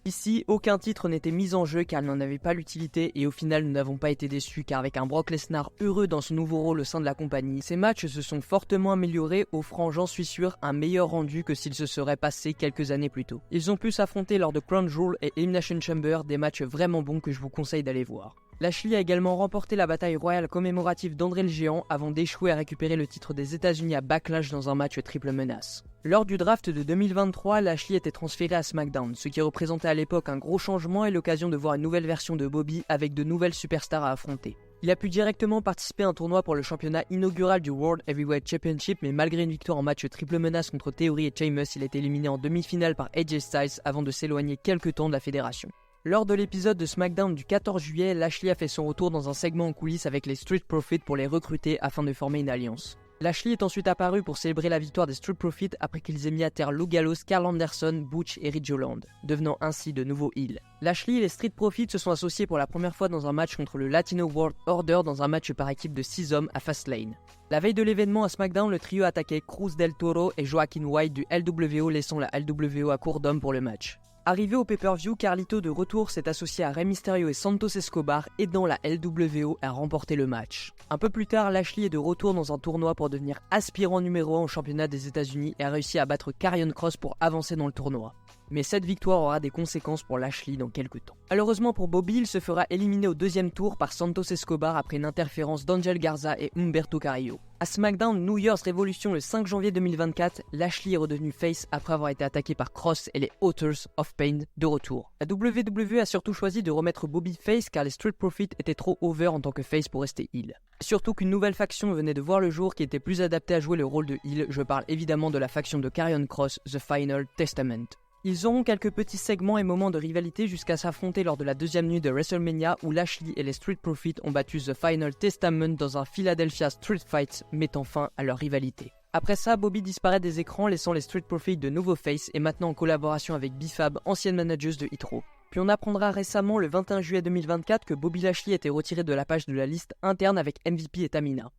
A: Ici, aucun titre n'était mis en jeu car il n'en avait pas l'utilité et au final nous n'avons pas été déçus car avec un Brock Lesnar heureux dans son nouveau rôle au sein de la compagnie, ces matchs se sont fortement améliorés, offrant, j'en suis sûr, un meilleur rendu que s'ils se seraient passés quelques années plus tôt. Ils ont pu s'affronter lors de Crown Jewel et Elimination Chamber, des matchs vraiment bons que je vous conseille d'aller voir. Lashley a également remporté la bataille royale commémorative d'André le Géant avant d'échouer à récupérer le titre des États-Unis à Backlash dans un match triple menace. Lors du draft de 2023, Lashley était transféré à SmackDown, ce qui représentait à l'époque un gros changement et l'occasion de voir une nouvelle version de Bobby avec de nouvelles superstars à affronter. Il a pu directement participer à un tournoi pour le championnat inaugural du World Heavyweight Championship, mais malgré une victoire en match triple menace contre Theory et Sheamus, il a été éliminé en demi-finale par AJ Styles avant de s'éloigner quelque temps de la fédération. Lors de l'épisode de SmackDown du 14 juillet, Lashley a fait son retour dans un segment en coulisses avec les Street Profits pour les recruter afin de former une alliance. Lashley est ensuite apparu pour célébrer la victoire des Street Profits après qu'ils aient mis à terre Lou Gallows, Karl Anderson, Butch et Ridge Holland, devenant ainsi de nouveaux heels. Lashley et les Street Profits se sont associés pour la première fois dans un match contre le Latino World Order dans un match par équipe de 6 hommes à Fastlane. La veille de l'événement à SmackDown, le trio attaquait Cruz del Toro et Joaquin White du LWO, laissant la LWO à court d'hommes pour le match. Arrivé au pay-per-view, Carlito de retour s'est associé à Rey Mysterio et Santos Escobar, aidant la LWO à remporter le match. Un peu plus tard, Lashley est de retour dans un tournoi pour devenir aspirant numéro 1 au championnat des États-Unis et a réussi à battre Karrion Kross pour avancer dans le tournoi. Mais cette victoire aura des conséquences pour Lashley dans quelques temps. Malheureusement pour Bobby, il se fera éliminer au 2e tour par Santos Escobar après une interférence d'Angel Garza et Humberto Carrillo. À SmackDown New Year's Revolution le 5 janvier 2024, Lashley est redevenu face après avoir été attaqué par Kross et les Authors of Pain de retour. La WWE a surtout choisi de remettre Bobby face car les Street Profits étaient trop over en tant que face pour rester heel. Surtout qu'une nouvelle faction venait de voir le jour qui était plus adaptée à jouer le rôle de heel, je parle évidemment de la faction de Karrion Kross, The Final Testament. Ils auront quelques petits segments et moments de rivalité jusqu'à s'affronter lors de la 2e nuit de WrestleMania où Lashley et les Street Profits ont battu The Final Testament dans un Philadelphia Street Fight mettant fin à leur rivalité. Après ça, Bobby disparaît des écrans laissant les Street Profits de nouveau face et maintenant en collaboration avec B-Fab, ancienne manageuse de Hit Row. Puis on apprendra récemment le 21 juillet 2024 que Bobby Lashley était retiré de la page de la liste interne avec MVP et Tamina,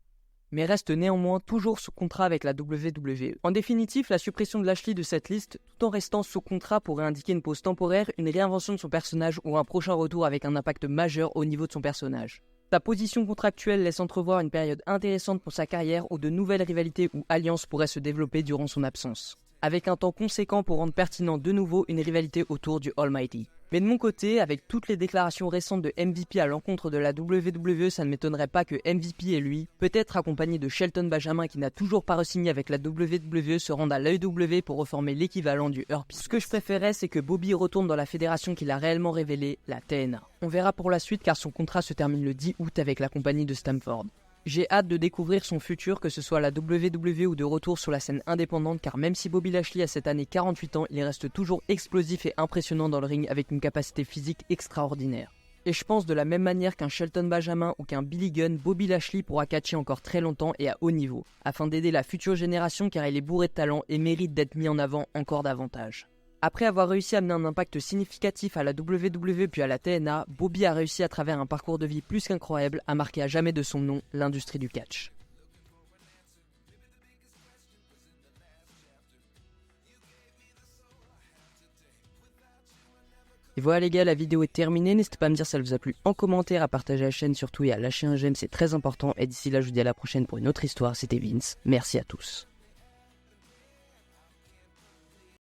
A: mais reste néanmoins toujours sous contrat avec la WWE. En définitive, la suppression de Lashley de cette liste, tout en restant sous contrat, pourrait indiquer une pause temporaire, une réinvention de son personnage ou un prochain retour avec un impact majeur au niveau de son personnage. Sa position contractuelle laisse entrevoir une période intéressante pour sa carrière où de nouvelles rivalités ou alliances pourraient se développer durant son absence, avec un temps conséquent pour rendre pertinent de nouveau une rivalité autour du Almighty. Mais de mon côté, avec toutes les déclarations récentes de MVP à l'encontre de la WWE, ça ne m'étonnerait pas que MVP et lui, peut-être accompagné de Shelton Benjamin qui n'a toujours pas re-signé avec la WWE, se rendent à l'AEW pour reformer l'équivalent du Earp. Ce que je préférais, c'est que Bobby retourne dans la fédération qu'il a réellement révélée, la TNA. On verra pour la suite car son contrat se termine le 10 août avec la compagnie de Stamford. J'ai hâte de découvrir son futur, que ce soit à la WWE ou de retour sur la scène indépendante, car même si Bobby Lashley a cette année 48 ans, il reste toujours explosif et impressionnant dans le ring avec une capacité physique extraordinaire. Et je pense de la même manière qu'un Shelton Benjamin ou qu'un Billy Gunn, Bobby Lashley pourra catcher encore très longtemps et à haut niveau, afin d'aider la future génération car il est bourré de talent et mérite d'être mis en avant encore davantage. Après avoir réussi à amener un impact significatif à la WWE puis à la TNA, Bobby a réussi à travers un parcours de vie plus qu'incroyable à marquer à jamais de son nom l'industrie du catch. Et voilà les gars, la vidéo est terminée, n'hésitez pas à me dire si ça vous a plu en commentaire, à partager la chaîne surtout et à lâcher un j'aime, c'est très important. Et d'ici là, je vous dis à la prochaine pour une autre histoire, c'était Vince, merci à tous.